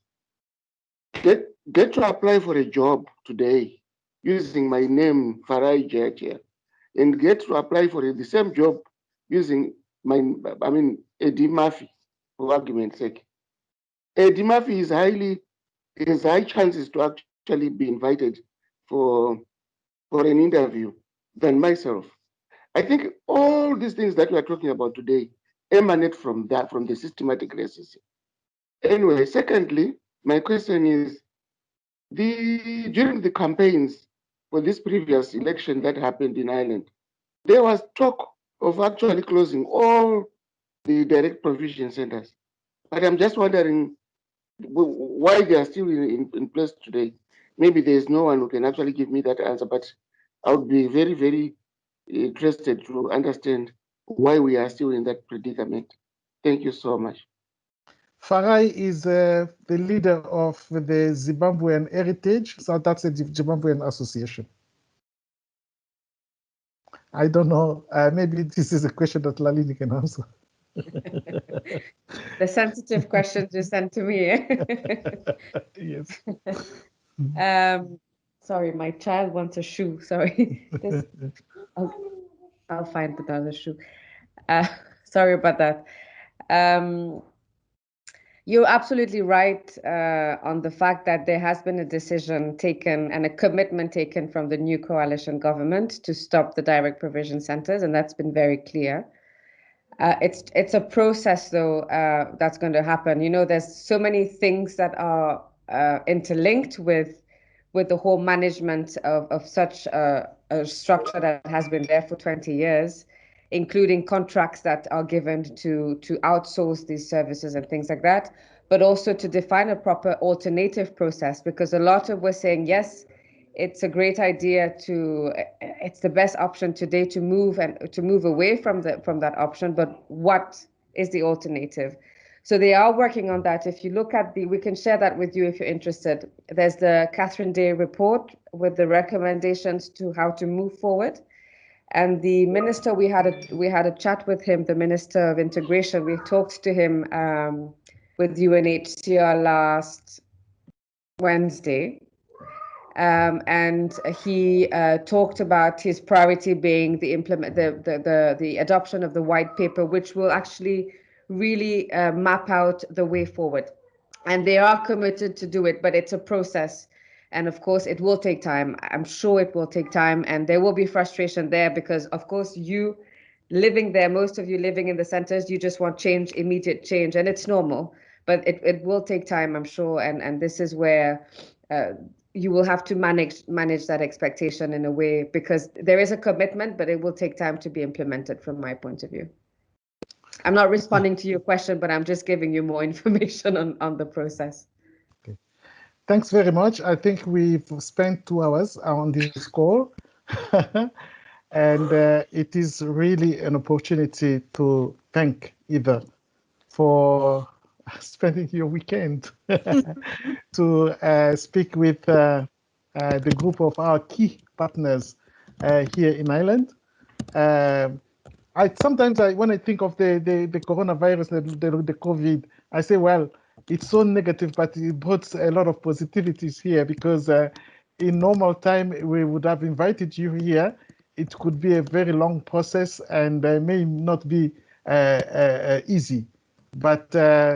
Get to apply for a job today using my name, Farai Jachia, and get to apply for the same job using Eddie Murphy, for argument's sake. Eddie Murphy has high chances to actually be invited for an interview than myself. I think all these things that we are talking about today emanate from the systematic racism. Anyway, secondly, my question is, during the campaigns for this previous election that happened in Ireland, there was talk of actually closing all the direct provision centers. But I'm just wondering why they are still in place today. Maybe there's no one who can actually give me that answer, but I would be very, very interested to understand why we are still in that predicament. Thank you so much. Farai is the leader of the Zimbabwean Heritage, so that's a Zimbabwean association. I don't know, maybe this is a question that Lalini can answer. The sensitive questions you sent to me. Yes. Sorry, my child wants a shoe. Sorry. I'll find the other shoe. Sorry about that. You're absolutely right on the fact that there has been a decision taken and a commitment taken from the new coalition government to stop the direct provision centers, and that's been very clear. It's a process, though, that's going to happen. You know, there's so many things that are interlinked with the whole management of such a structure that has been there for 20 years, including contracts that are given to outsource these services and things like that, but also to define a proper alternative process, because a lot of we're saying, yes, it's a great idea it's the best option today to move away from that option, but what is the alternative? So they are working on that. If you look at we can share that with you if you're interested. There's the Catherine Day report with the recommendations to how to move forward. And the minister, we had a chat with him, the Minister of Integration. We talked to him with UNHCR Wednesday. And he talked about his priority being the adoption of the white paper, which will actually really map out the way forward. And they are committed to do it, but it's a process. And of course, it will take time. I'm sure it will take time, and there will be frustration there because, of course, you living there, most of you living in the centers, you just want change, immediate change, and it's normal. But it will take time, I'm sure, and this is where you will have to manage that expectation in a way, because there is a commitment, but it will take time to be implemented from my point of view. I'm not responding to your question, but I'm just giving you more information on the process. Okay. Thanks very much. I think we've spent 2 hours on this call. And it is really an opportunity to thank Heather for spending your weekend to speak with the group of our key partners here in Ireland. Sometimes when I think of the coronavirus, the COVID, I say, well, it's so negative, but it brought a lot of positivities here, because in normal time, we would have invited you here. It could be a very long process and may not be easy. But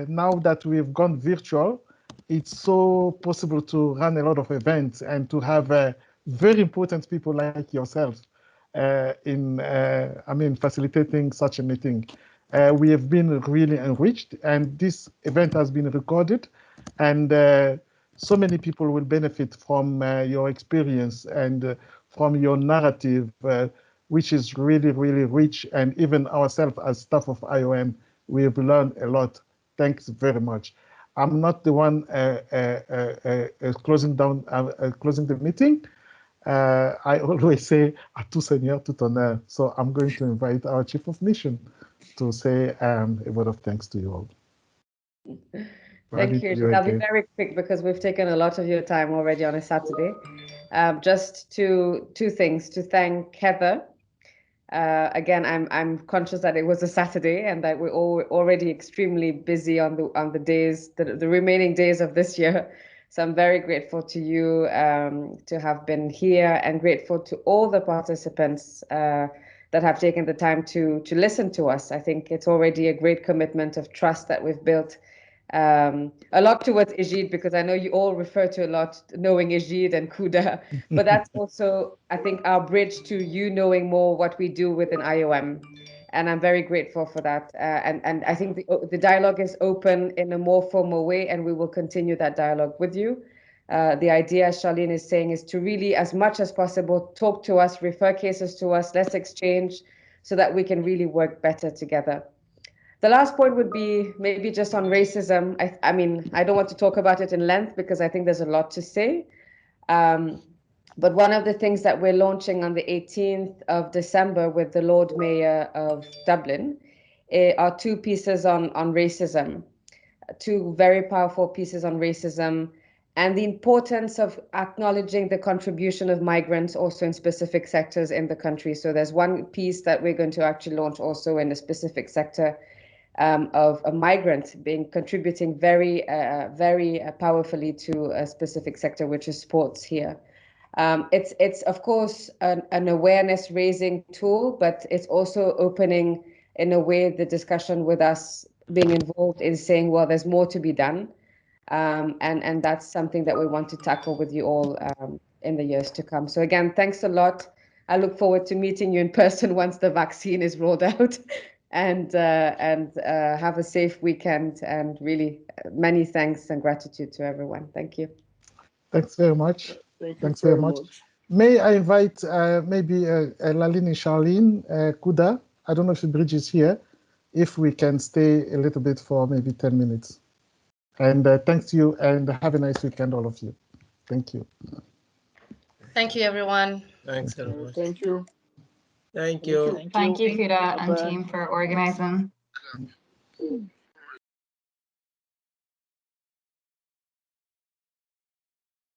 now that we've gone virtual, it's so possible to run a lot of events and to have very important people like yourself facilitating such a meeting. We have been really enriched, and this event has been recorded, and so many people will benefit from your experience and from your narrative, which is really, really rich. And even ourselves as staff of IOM, we have learned a lot. Thanks very much. I'm not the one closing the meeting. I always say à tout seigneur, tout honneur. So I'm going to invite our chief of mission to say a word of thanks to you all. Thank you. I'll be very quick because we've taken a lot of your time already on a Saturday. Just two things to thank Heather. Again, I'm conscious that it was a Saturday and that we're all already extremely busy on the days, the remaining days of this year. So I'm very grateful to you to have been here, and grateful to all the participants that have taken the time to listen to us. I think it's already a great commitment of trust that we've built. A lot towards Egid, because I know you all refer to a lot knowing Egid and Kuda, but that's also, I think, our bridge to you knowing more what we do within IOM. And I'm very grateful for that. And I think the dialogue is open in a more formal way, and we will continue that dialogue with you. The idea, as Charlene is saying, is to really, as much as possible, talk to us, refer cases to us, let's exchange so that we can really work better together. The last point would be maybe just on racism. I mean, I don't want to talk about it in length because I think there's a lot to say. But one of the things that we're launching on the 18th of December with the Lord Mayor of Dublin are 2 pieces on racism, 2 very powerful pieces on racism, and the importance of acknowledging the contribution of migrants also in specific sectors in the country. So there's one piece that we're going to actually launch also in a specific sector of a migrant contributing very powerfully to a specific sector, which is sports here. It's of course an awareness raising tool, but it's also opening in a way the discussion with us being involved in saying, well, there's more to be done. And that's something that we want to tackle with you all in the years to come. So again, thanks a lot. I look forward to meeting you in person once the vaccine is rolled out. And have a safe weekend, and really many thanks and gratitude to everyone. Thank you. Thanks very much. Thanks very much. May I invite maybe Lalini and Charlene, Kuda, I don't know if the bridge is here, if we can stay a little bit for maybe 10 minutes. And thanks to you, and have a nice weekend, all of you. Thank you. Thank you, everyone. Thanks very much. Thank you. Thank you. Thank you, Kuda and team, for organizing.